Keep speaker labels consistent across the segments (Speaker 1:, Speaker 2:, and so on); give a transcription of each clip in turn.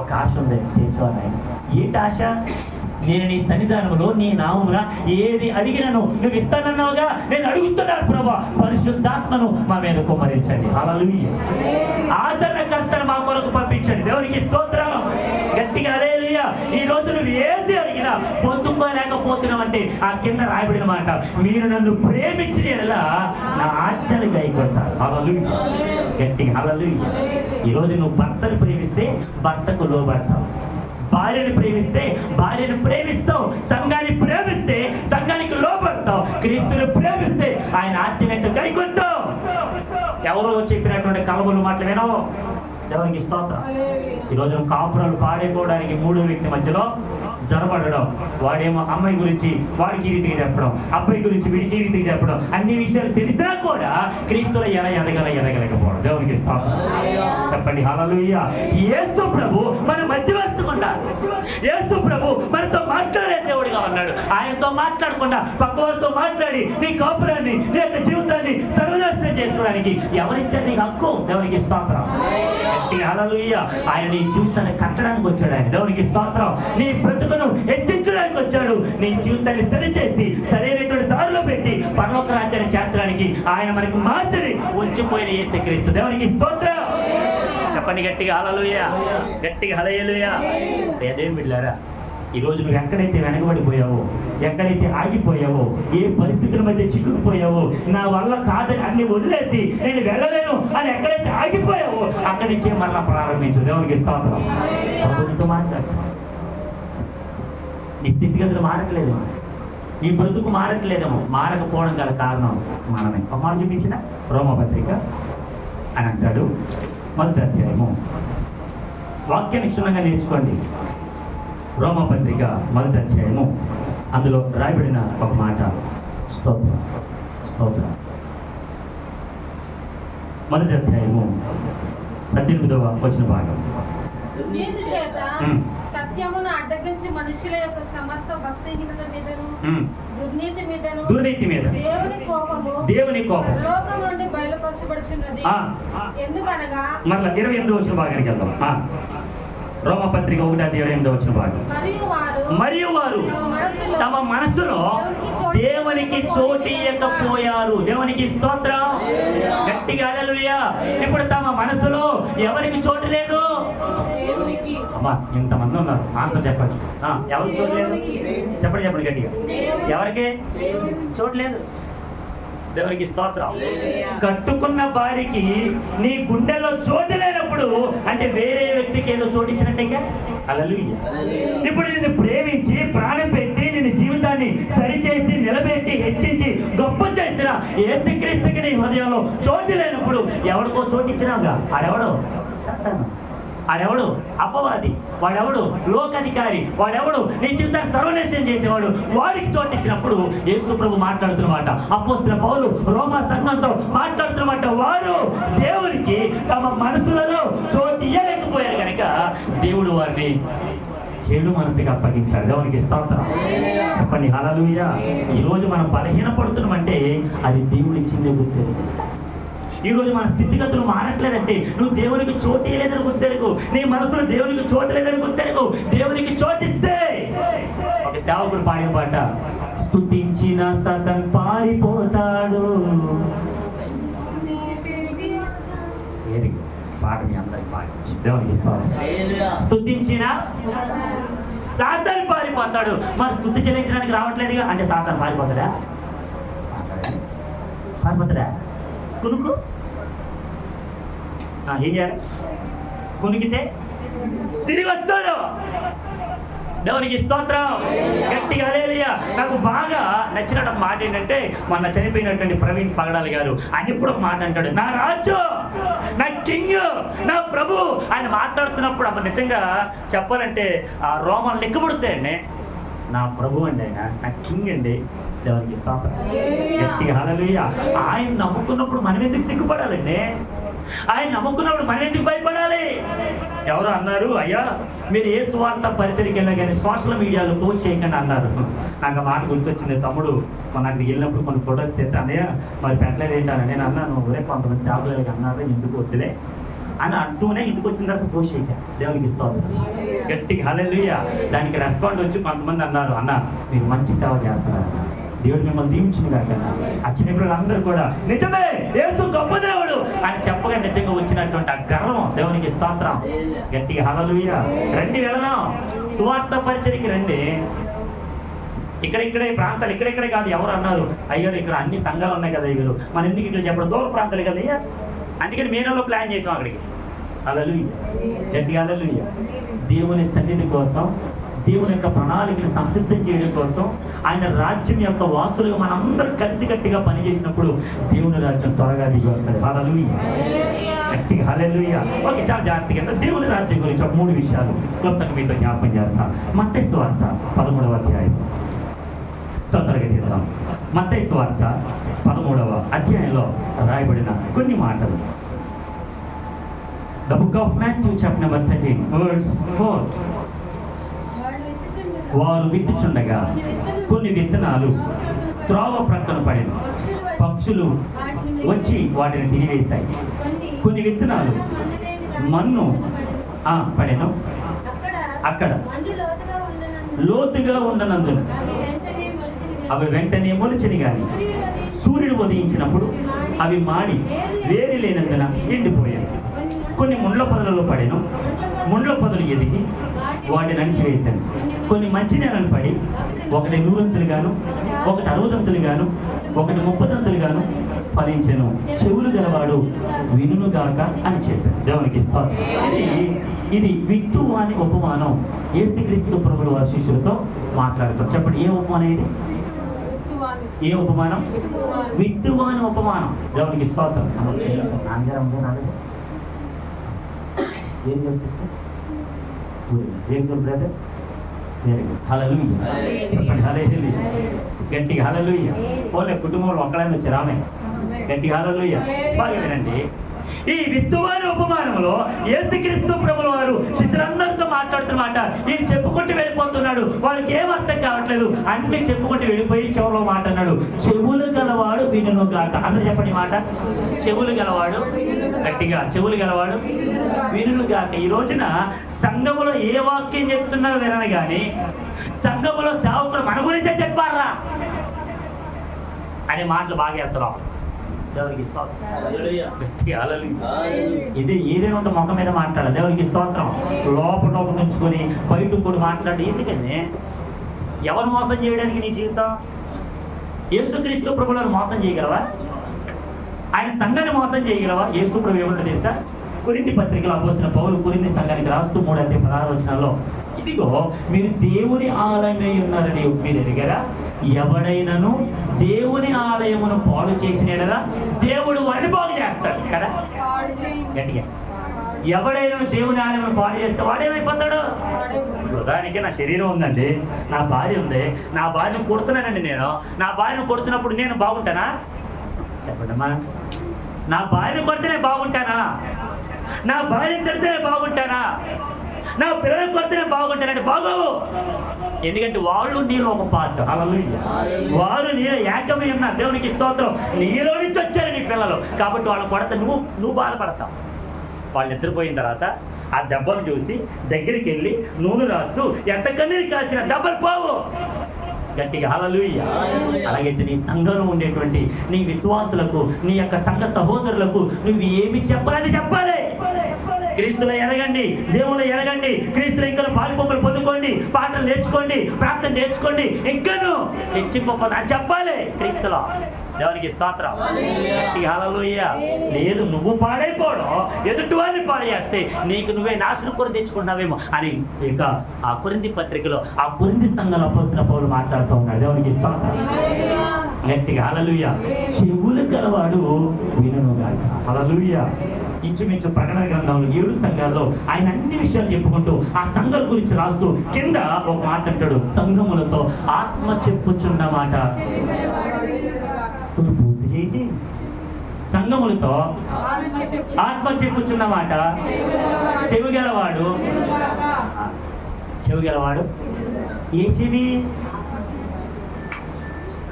Speaker 1: ఒక ఆశ ఉంది తీర్చోని. ఏంటి ఆశ? నేను నీ సన్నిధానంలో నీ నామమున ఏది అడిగినను నువ్వు ఇస్తానన్నావుగా, నేను అడుగుతున్నాను ప్రభా, పరిశుద్ధాత్మను మా మీద కుమ్మరించండి. హల్లెలూయా. ఆదరణకర్తను మా కొరకు పంపించండి. దేవునికి స్తోత్రం. గట్టిగా హల్లెలూయా. ఈ రోజు నువ్వు ఏది అడిగినా పొందుకోలేకపోతున్నావు అంటే ఆ కింద రాయబడిన మాట, మీరు నన్ను ప్రేమించిన యెడల నా ఆజ్ఞలు గైకొంటారు. హల్లెలూయా. గట్టిగా హల్లెలూయా. ఈరోజు నువ్వు భర్తను ప్రేమిస్తే భర్తకు లోబడతావు, భార్యను ప్రేమిస్తే భార్యను ప్రేమిస్తావు, సంఘాన్ని ప్రేమిస్తే సంఘానికి లోబడతావు, క్రీస్తుని ప్రేమిస్తే ఆయన ఆజ్ఞలంటూ గైకొంటావు. ఎవరో చెప్పినటువంటి కలబులు మాటలు వినవు. దేవునికి స్తోత్రం. ఈరోజు కాపురాలు పాడైపోవడానికి మూడో వ్యక్తి మధ్యలో జరబడడం, వాడేమో అమ్మాయి గురించి వాడికి ఈ రీతికి చెప్పడం, అబ్బాయి గురించి వీడికి ఈ రీతికి చెప్పడం, అన్ని విషయాలు తెలిసినా కూడా క్రీస్తులో ఎదగలేకపోవడం. దేవునికి స్తోత్రం. చెప్పండి హల్లెలూయా. యేసు ప్రభు మన మధ్యవర్తిగా ఉండాలి. యేసు ప్రభు మనతో మాట్లాడే దేవుడిగా ఉన్నాడు. ఆయనతో మాట్లాడకుండా పక్కవారితో మాట్లాడి నీ కాపురాన్ని, నీ యొక్క జీవితాన్ని సర్వనాశనం చేసుకోవడానికి ఎవరిచ్చారు నీకు హక్కు? దేవునికి స్తోత్రం. హల్లెలూయా. ఆయన నీ జీవితాన్ని కట్టడానికి వచ్చాడు. ఆయన దేవునికి స్తోత్రం. నీ బ్రతుకును హెచ్చించడానికి వచ్చాడు. నీ జీవితాన్ని సరిచేసి సరైనటువంటి దారిలో పెట్టి పరలోక రాజ్యాన్ని చేర్చడానికి ఆయన మనకి మాదిరి ఉంచిపోయిన యేసుక్రీస్తు. దేవునికి స్తోత్రం. చెప్పండి గట్టిగా హల్లెలూయా. గట్టిగా హల్లెలూయా. అదేం బిడ్డలారా, ఈరోజు నువ్వు ఎక్కడైతే వెనకబడిపోయావో, ఎక్కడైతే ఆగిపోయావో, ఏ పరిస్థితుల మధ్య చిక్కుకుపోయావో, నా వల్ల కాదని అన్ని వదిలేసి నేను వెళ్ళలేను అని ఎక్కడైతే ఆగిపోయావో అక్కడి నుంచే మళ్ళా ప్రారంభించు. దేవునికి స్తోత్రం. ప్రభుత్వంతో మాట్లాడు. నీ స్థితిగతులు మారట్లేదేమో, నీ బ్రతుకు మారట్లేదేమో. మారకపోవడం గల కారణం మనమే. ఒక మాట చూపించిన రోమపత్రిక అని అంటాడు, మొదటి అధ్యాయము. వాక్యాన్ని క్షుణ్ణంగా నేర్చుకోండి. రోమపత్రిక మొదటి అధ్యాయము, అందులో రాయబడిన ఒక మాట. స్తోత్రం స్తోత్రం. మొదటి అధ్యాయము 18వ వచన భాగం.
Speaker 2: సత్యమును అడ్డగించి మనుషుల యొక్క సమస్త భక్తిహీనత మీదను దుర్నీతి మీద
Speaker 1: దేవుని కోపం
Speaker 2: లోకం నుండి బయలుపరచబడుచున్నది. ఎందుకనగా
Speaker 1: మరలా 28వ వచన భాగానికి వెళ్దాం. రోమపత్రిక 1:28 వచ్చిన భాగం. మరియు వారు తమ మనసులో దేవునికి చోటు ఇవ్వకపోయారు. దేవునికి స్తోత్రం. గట్టిగా హల్లెలూయా. ఇప్పుడు తమ మనసులో ఎవరికి చోటు లేదు? అమ్మా, ఇంతమంది ఉన్నారు, ఆన్సర్ చెప్పండి. ఎవరికి చోటు లేదు? చెప్పండి చెప్పండి గట్టిగా. ఎవరికి చోటు లేదు? దేవునికి స్తోత్రం. కట్టుకున్న వారికి నీ గుండెలో చోటు లేనప్పుడు అంటే వేరే వ్యక్తికి ఏదో చోటు ఇచ్చినట్టేగా. హల్లెలూయా. ఇప్పుడు నిన్ను ప్రేమించి ప్రాణం పెట్టి నిన్ను జీవితాన్ని సరిచేసి నిలబెట్టి హెచ్చించి గొప్ప చేసిన యేసుక్రీస్తుకి నీ హృదయంలో చోటు లేనప్పుడు ఎవరికో చోటు ఇచ్చినావుగా. ఆడెవడు? సాతాను. ఆడెవడు? అపవాది. వాడెవడు? లోకాధికారి. వాడెవడు? నీ జీవితాన్ని సర్వనాశనం చేసేవాడు. వాడికి చోటు ఇచ్చినప్పుడు యేసు ప్రభు మాట్లాడుతున్నమాట, అపోస్తలుడైన పౌలు రోమా సంఘంతో మాట్లాడుతున్నమాట, వారు దేవునికి తమ మనసులలో చోటు ఇవ్వలేకపోయారు కనుక దేవుడు వారిని చెడు మనసుకి అప్పగించాడు. దేవునికి స్తోత్రం. చెప్పండి హల్లెలూయా. ఈరోజు మనం బలహీనపడుతున్నామంటే అది దేవుడు ఇచ్చిందే గుర్తు. ఈరోజు మన స్థితిగతులు మారట్లేదంటే నువ్వు దేవునికి చోటు ఇవ్వలేదని గుర్తెరుగు. నీ మనసులో దేవునికి చోటు లేదని గుర్తెరుగు. దేవునికి చోటిస్తే ఒక సేవకుడు పాడిన పాట, స్తుతించిన సతన్ పారిపోతాడు. పాట మీ అందరికి పాటించి దేవునికి స్తుతించిన సాతాను పారిపోతాడు. మరి స్తుతి చెల్లించడానికి రావట్లేదుగా అంటే సాతాను పారిపోతాడా? పారిపోతాడా? కునుకు ఏం చేయాలి? కునికితే తిరిగి వస్తాడు. దేవునికి స్తోత్రం. గట్టిగా హల్లెలూయా. నాకు బాగా నచ్చిన మాట ఏంటంటే, మొన్న చనిపోయినటువంటి ప్రవీణ్ పగడాలి గారు ఆయన ఇప్పుడు ఒక మాట అంటాడు, నా రాజు, నా కింగ్, నా ప్రభు. ఆయన మాట్లాడుతున్నప్పుడు అప్పుడు నిజంగా చెప్పాలంటే ఆ రోమాలు లెక్కబడుతాయండి. నా ప్రభు అండి, ఆయన నా కింగ్ అండి. దేవునికి స్తోత్రం. గట్టిగా హల్లెలూయా. ఆయన నమ్ముకున్నప్పుడు మనం ఎందుకు సిగ్గుపడాలండి? ఆయన నమ్ముకున్నప్పుడు మనం ఎందుకు భయపడాలి? ఎవరు అన్నారు, అయ్యా మీరు ఏ సువార్త పరిచయకి వెళ్ళినా కానీ సోషల్ మీడియాలో పోస్ట్ చేయకండి అన్నారు. నాకు ఆ మాట గుర్తొచ్చింది. తమ్ముడు నాకు వెళ్ళినప్పుడు కొన్ని ఫొటోస్ తెస్తే అన్నయ్య మరి పెట్టలేదు ఏంటని నేను అన్నాను, ఒరే కొంతమంది సేవకులకి అన్నారు, ఎందుకు వద్దులే అని అంటూనే ఇంటికి వచ్చిన తర్వాత పోస్ట్ చేశాను. దేవునికి స్తోత్రం. గట్టిగా హల్లెలూయా. దానికి రెస్పాండ్ వచ్చి కొంతమంది అన్నారు, అన్న మీరు మంచి సేవ చేస్తున్నారు, దేవుడు మిమ్మల్ని దీవించింది కాక. ఆ చిన్నపిల్లలందరూ కూడా నిజమే యేసు గొప్ప దేవుడు అని చెప్పగా నిజంగా వచ్చినటువంటి ఆ గర్వం దేవునికి స్తోత్రం. గట్టిగా హల్లెలూయా. రండి వెళదాం, సువార్త పరిచర్యకి రండి. ఇక్కడే ప్రాంతాలు ఇక్కడే కాదు. ఎవరు అన్నారు అయ్యారు ఇక్కడ అన్ని సంఘాలు ఉన్నాయి కదా అయ్యారు, మన ఎందుకు ఇక్కడ చెప్పడం, దూర ప్రాంతాలు కదా. ఎస్, అందుకని మేనలో ప్లాన్ చేసాం అక్కడికి. హల్లెలూయా. గట్టిగా హల్లెలూయా. దేవుని సన్నిధి కోసం, దేవుని యొక్క ప్రణాళికను సంసిద్ధం చేయడం కోసం, ఆయన రాజ్యం యొక్క వాసులుగా మనందరూ కలిసికట్టుగా పనిచేసినప్పుడు దేవుని రాజ్యం త్వరగా దిగి వస్తుంది. హల్లెలూయా. గట్టిగా హల్లెలూయా. ఓకే, చాలా జాగ్రత్తగా దేవుని రాజ్యం గురించి ఒక 3 విషయాలు క్లుప్తంగా మీతో జ్ఞాపకం చేస్తాను. మత్తయి సువార్త 13వ అధ్యాయం తొందరగా తీద్దాం. మత్తయి సువార్త 13వ అధ్యాయంలో రాయబడిన కొన్ని మాటలు. The book of Matthew chapter number 13 verse 4. వారు విత్తుచుండగా కొన్ని విత్తనాలు త్రోవ ప్రక్కన పడిన, పక్షులు వచ్చి వాటిని తినివేశాయి. కొన్ని విత్తనాలు మన్ను పడెను, అక్కడ లోతుగా ఉండనందున అవి వెంటనే మొలిచిని గాని సూర్యుడు ఉదయించినప్పుడు అవి మాడి వేడి లేనందున ఎండిపోయాయి. కొన్ని ముండ్ల పొదలలో పడెను, ముండ్ల పొదలు ఎదిగి వాటిని అణిచివేశాను. కొన్ని మంచి నేలను పడి ఒకటి 100 గాను, ఒకటి 60 గాను, ఒకటి 30 గాను ఫలించెను. చెవులు గలవాడు వినుగాక అని చెప్పాను. దేవునికి స్తోత్రం. ఇది విత్తువాని ఉపమానం. యేసుక్రీస్తు ప్రభువు వారి శిష్యులతో మాట్లాడుతారు. చెప్పండి, ఏ ఉపమానం ఇది? ఏ ఉపమానం? విత్తువాని ఉపమానం. దేవునికి స్తోత్రం. ఏం చేయాలి సిస్టర్? ఏం చేయాలి బ్రదర్? Very good. హల్లెలూయా. చెప్పండి హల్లెలూయా. గట్టిగా హల్లెలూయా. పోలే కుటుంబంలో ఒక్కడైనా వచ్చారు ఆమె. గట్టిగా హల్లెలూయా. బాగా వినండి. ఈ విత్తువాని ఉపమానంలో యేసుక్రీస్తు ప్రభువు వారు శిష్యులందరితో మాట్లాడుతున్నమాట. ఈయన చెప్పుకుంటూ వెళ్ళిపోతున్నాడు, వాళ్ళకి ఏం అర్థం కావట్లేదు. అన్ని చెప్పుకుంటూ వెళ్ళిపోయి చివరిలో మాట అన్నాడు, చెవులు గలవాడు వినును గాక. అందరూ చెప్పండి మాట, చెవులు గలవాడు. గట్టిగా, చెవులు గలవాడు వినును గాక. ఈ రోజున సంఘములో ఏ వాక్యం చెప్తున్నారో వినను కానీ సంఘములో సేవకుడు మన గురించే చెప్పారా అనే మాటలు బాగా ఎత్తరాం. దేవునికి స్తోత్రం. ఇది ఏదైనా ఒక మొక్క మీద మాట్లాడాలి. దేవునికి స్తోత్రం. లోపల ఉంచుకొని బయట కూడా మాట్లాడి. ఎందుకని ఎవరు మోసం చేయడానికి నీ జీవితం? యేసుక్రీస్తు ప్రభువులను మోసం చేయగలవా? ఆయన సంఘాన్ని మోసం చేయగలవా? యేసు ప్రభు ఏమంటే తెలుసా? కొరింథీ పత్రికలో అపోస్తలుడైన పౌలు కొరింథీ సంఘానికి రాస్తూ 3:16 ఇదిగో మీరు దేవుని ఆలయమై ఉన్నారని మీరు ఎరిగారా? ఎవడైనాను దేవుని ఆలయమును పాడు చేసిన ఎడల దేవుడు వారిని బాగు చేస్తాడు కదా. గట్టిగా, ఎవడైనా దేవుని ఆలయమును పాడు చేస్తే వాడేమైపోతాడు? దానికి నా శరీరం ఉందండి, నా భార్య ఉంది, నా భార్యను కొడుతున్నానండి నేను. నా భార్యను కొడుతున్నప్పుడు నేను బాగుంటానా? చెప్పండమ్మా. నా భార్యను కొడితేనే బాగుంటానా? నా భార్యను తిడితేనే బాగుంటానా? నా పిల్లలను కొడితేనే బాగుంటానంటే బాగోవు. ఎందుకంటే వాళ్ళు నీలో ఒక పార్ట్. హల్లెలూయా. వారు నీలో ఏకమై ఉన్నారు. దేవునికి స్తోత్రం. నీలో నుంచి వచ్చారు నీ పిల్లలు. కాబట్టి వాళ్ళు కొడితే నువ్వు బాధపడతావు. వాళ్ళు నిద్రపోయిన తర్వాత ఆ దెబ్బలు చూసి దగ్గరికి వెళ్ళి నూనె రాస్తూ ఎంత కన్నీరు కాల్చిన దెబ్బలు పోవు. గట్టిగా హల్లెలూయా. అలాగైతే నీ సంఘంలో ఉండేటువంటి నీ విశ్వాసులకు, నీ యొక్క సంఘ సహోదరులకు నువ్వు ఏమి చెప్పాలని చెప్పాలి. క్రీస్తులో ఎదగండి, దేవుళ్ళు ఎదగండి, క్రీస్తులో ఇంకా పాలుపొమ్మలు పొందుకోండి, పాటలు నేర్చుకోండి, ప్రార్థన నేర్చుకోండి, ఇంకాను హెచ్చింపని అని చెప్పాలి క్రీస్తులో. దేవునికి స్తోత్రం. హల్లెలూయా. లేదు నువ్వు పాడైపోవడం, ఎదుటి వారిని పాడేస్తే నీకు నువ్వే నాశనం కూడా తెచ్చుకుంటున్నావేమో అని ఇక ఆ కొరింథీ పత్రికలో ఆ కొరింథీ సంఘంలో అపోస్తలుడైన పౌలు మాట్లాడుతూ ఉన్నాడు. దేవునికి స్తోత్రం. గట్టిగా హల్లెలూయా. చెవులు గలవాడు వినుగాక. హల్లెలూయా. ఇంచుమించు ప్రకటన గ్రంథంలో 7 సంఘాల్లో ఆయన అన్ని విషయాలు చెప్పుకుంటూ ఆ సంఘాల గురించి రాస్తూ కింద ఒక మాట అంటాడు, సంఘములతో ఆత్మ చెప్పుచున్న మాట. పూర్తి చేయండి. సంఘములతో ఆత్మ చెప్పుచున్న మాట. చెవి గలవాడు ఏ చెవి?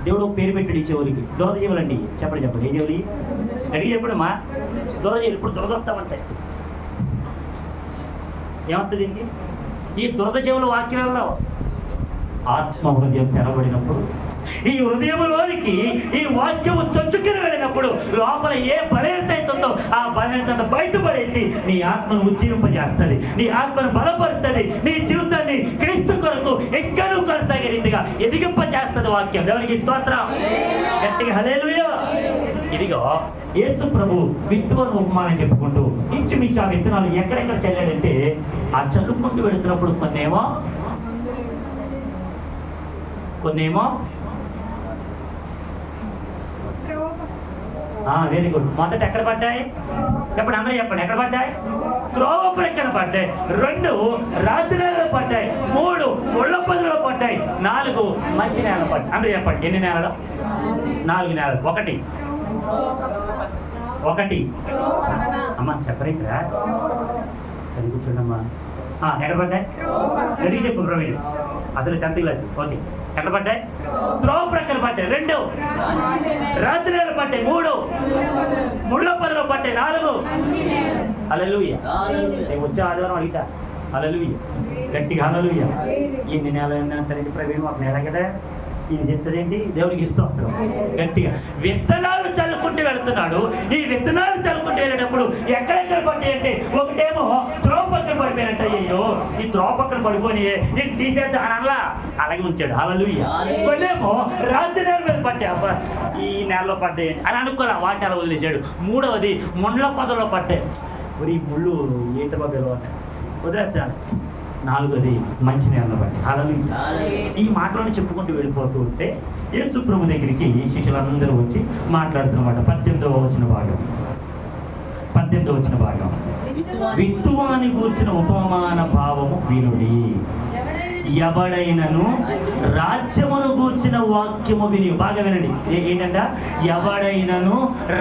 Speaker 1: దేవుడు పేరు పెట్టాడు ఈ చెవులకి. దొరద చెవులండి. చెప్పండి ఏ చెవులు? అడిగి చెప్పడమ్మా. దొరద చెవులు ఇప్పుడు దొరదొస్తామంటాయి. ఏమవుతుంది దీనికి? ఈ దురద చెవుల వాక్యంలో ఆత్మ హృదయం తెరబడినప్పుడు, ఈ హృదయంలోనికి ఈ వాక్యము చొచ్చుకుని వెళ్ళినప్పుడు లోపల ఏ బలహీనత అవుతుందో ఆ బలహీనత బయటపడేసి నీ ఆత్మను ఉజ్జీవింపజేస్తుంది, నీ ఆత్మను బలపరుస్తుంది, నీ జీవితాన్ని క్రీస్తు కొరకు ఎక్కడూ కొనసాగే రీతిగా ఎదిగింపజేస్తుంది వాక్యం. దేవునికి స్తోత్రం. గట్టిగా హల్లెలూయా. ఇదిగో యేసు ప్రభు విత్తువను ఉపమానం చెప్పుకుంటూ ఇంచుమించు ఆ విత్తనాలు ఎక్కడెక్కడ చల్లాడంటే ఆ చల్లుకుంటూ వెళుతున్నప్పుడు కొన్నేమో వెరీ గుడ్. మొదట ఎక్కడ పడ్డాయి చెప్పండి, అందరూ చెప్పండి. ఎక్కడ పడ్డాయి? త్రోవ ప్రక్కన పడ్డాయి. 2 రాతి నేలలో పడ్డాయి. 3 ముళ్ళ పొదలో పడ్డాయి. 4 మంచి నేల పడ్డాయి. అందరూ చెప్పండి, ఎన్ని నేలలు? 4 నేలలు. ఒకటి అమ్మా చెప్పరేంట్రా, సరి కూర్చోండమ్మా. ఎక్కడ పడ్డాయి? గడికి చెప్పు ప్రవీణ్, అసలు 10th క్లాస్. ఓకే, ఎక్కడ పడ్డాయి? త్రోవ ప్రక్కన పడ్డాయి. 2 రాత్రి నేల పడ్డాయి. 3 ముళ్ళ పొదలో పడ్డాయి. 4 హల్లెలూయా. నేను వచ్చే ఆదివారం అడిగితా. హల్లెలూయా. గట్టిగా హల్లెలూయా. ఎన్ని నెలలు అంటారండి ప్రవీణ్? ఒక నెల కదా. ఇది చెప్తారేంటి? దేవునికి స్తోత్రం. గట్టిగా విత్తనాలు చల్లుకుంటూ వెళుతున్నాడు. ఈ విత్తనాలు చల్లుకుంటూ వెళ్ళేటప్పుడు ఎక్కడెక్కడ పడ్డాయి అంటే, ఒకటేమో త్రోవ పక్కన పడిపోయినట్టు. అయ్యో ఈ త్రోవ పక్కన పడిపోయి నేను తీసేద్దాం అని అలా అలాగే ఉంచాడు. హల్లెలూయా. కొన్నేమో రాత్రి నేల మీద పడ్డాయి. అబ్బా ఈ నేలలో పడ్డాయి అని అనుకోలే, వాటిని అలా వదిలేశాడు. 3వది ముళ్ళ పొదలో పడ్డాయి. ఈ ముళ్ళు ఏంటి బాబు వదిలేద్దాను. 4వది మంచి నేలలో పడ్డాయి. హల్లెలూయా. ఈ మాటలను చెప్పుకుంటూ వెళ్ళిపోతూ ఉంటే యేసు ప్రభు దగ్గరికి శిష్యులందరూ వచ్చి మాట్లాడుతున్నమాట. 18వ వచన భాగం. విత్తువాని గూర్చిన ఉపమాన భావము వినుడి. ఎవడైనను రాజ్యమును గూర్చిన వాక్యము విని. బాగా వినండి. ఏంటంట? ఎవడైనను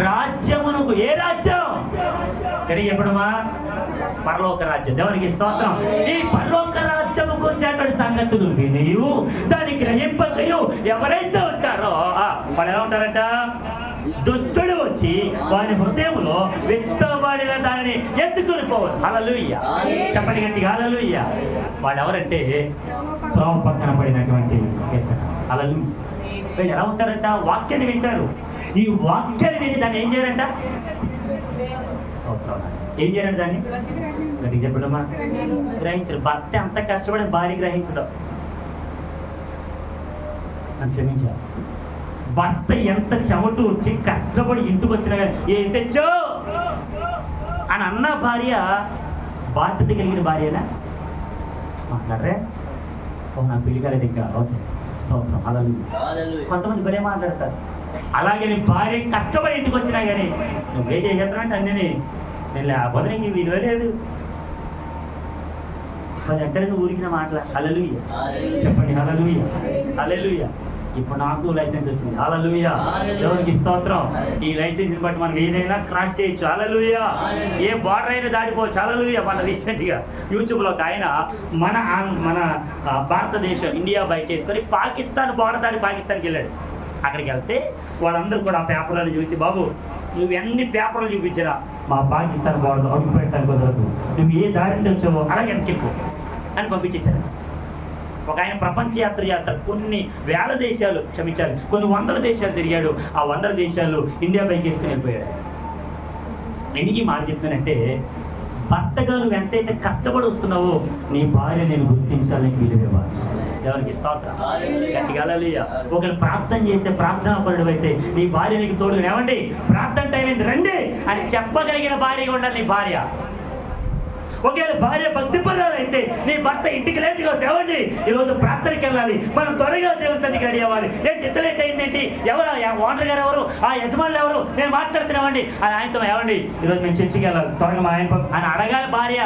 Speaker 1: రాజ్యమును. ఏ రాజ్యం? చెప్పడమా? పరలోక రాజ్యం. దేవునికి స్తోత్రం. ఈ పరలోక రాజ్యము గురించేటువంటి సంగతులు వినియు దాన్ని గ్రహింపకయు ఎవరైతే ఉంటారో వాళ్ళు ఎలా ఉంటారంట? దుష్టుడు వచ్చి వారి హృదయంలో విత్తబడిన దానిని ఎత్తుకుని పోవాలి. హల్లెలూయా. చెప్పండి గట్టిగా హల్లెలూయా. వాళ్ళు ఎవరంటే త్రోవ పక్కన పడినటువంటి విత్తనం. హల్లెలూయా. వీళ్ళు ఎలా ఉంటారంట? వాక్యాన్ని వింటారు. ఈ వాక్యాన్ని విని దాన్ని ఏం చేయాలంట? ఏం చేయాలంటే దాన్ని గట్టిగా చెప్పడమా? గ్రహించరు. భర్త ఎంత కష్టపడి భార్య గ్రహించదు. నన్ను క్షమించారు. భర్త ఎంత చెమట వచ్చి కష్టపడి ఇంటికి వచ్చినా ఏం తెచ్చో అని అన్న భార్య బాధ్యత కలిగిన భార్యనా? మాట్లాడరే? నా పెళ్లి కాలేదు ఇంకా. ఓకే, స్తోత్రం. హల్లెలూయా. కొంతమంది బరే మాట్లాడతారు. అలాగే భార్య కష్టపడి ఇంటికి వచ్చినా కానీ నువ్వే చేసేస్తానంటే అన్నీ నేను లేకపోతే నీకు విలువ లేదు. మరి ఎక్కడికి ఊరికిన మాటల. హల్లెలూయా. చెప్పండి హల్లెలూయా. హల్లెలూయా. ఇప్పుడు నాకు లైసెన్స్ వచ్చింది. హల్లెలూయా. దేవునికి స్తోత్రం. ఈ లైసెన్స్ బట్టి మనం ఏదైనా క్రాస్ చేయొచ్చు. హల్లెలూయా. ఏ బార్డర్ అయినా దాటిపోవచ్చు. హల్లెలూయా. మన రీసెంట్గా యూట్యూబ్లో ఒక ఆయన మన భారతదేశం ఇండియా బైక్ వేసుకొని పాకిస్తాన్ బార్డర్ దాటి పాకిస్తాన్కి వెళ్ళాడు. అక్కడికి వెళ్తే వాళ్ళందరూ కూడా ఆ పేపర్లను చూసి, బాబు నువ్వు ఎన్ని పేపర్లు చూపించినా మా పాకిస్తాన్ బార్డర్ అడుగు పెట్టడానికి కుదరదు, నువ్వు ఏ దారిని వచ్చావో అలాగే వెనకెక్కు అని పంపించేశారు. ఒక ఆయన ప్రపంచ యాత్ర చేస్తాడు. కొన్ని వేల దేశాలు, క్షమించాలి, కొన్ని 100 దేశాలు తిరిగాడు. ఆ 100 దేశాలు ఇండియా బైక్ వేసుకుని వెళ్ళిపోయాడు. ఎందుకు ఈ మాట చెప్తానంటే, భర్తగా నువ్వు ఎంతైతే కష్టపడి వస్తున్నావో నీ భార్య నేను గుర్తించాలని విలువేవాడు. దేవునికి స్తోత్రం. గట్టిగా హల్లెలూయా. ఒకరు ప్రార్థన చేస్తే ప్రార్థనా పరుడు అయితే నీ భార్య నీకు తోడుగా ఏమండి ప్రార్థన టైం అయింది రండి అని చెప్పగలిగిన భార్యగా ఉండాలి నీ భార్య. ఒకవేళ భార్య భక్తిపరురాలు అయితే నీ భర్త ఇంటికి లేట్గా వస్తే ఏమండి ఈరోజు ప్రార్థనకి వెళ్ళాలి, మనం త్వరగా దేవుని సన్నిధికి రెడీ అవ్వాలి. ఏంటి ఇంత లేట్ అయిందేంటి? ఎవరు ఓనర్ గారు ఎవరు? ఆ యజమానులు ఎవరు? నేను మాట్లాడుతున్నామండి అని ఆయనతో ఏమండి ఈరోజు మేము చర్చికి వెళ్ళాలి, త్వరగా మా ఆయన అని అడగాలి భార్య.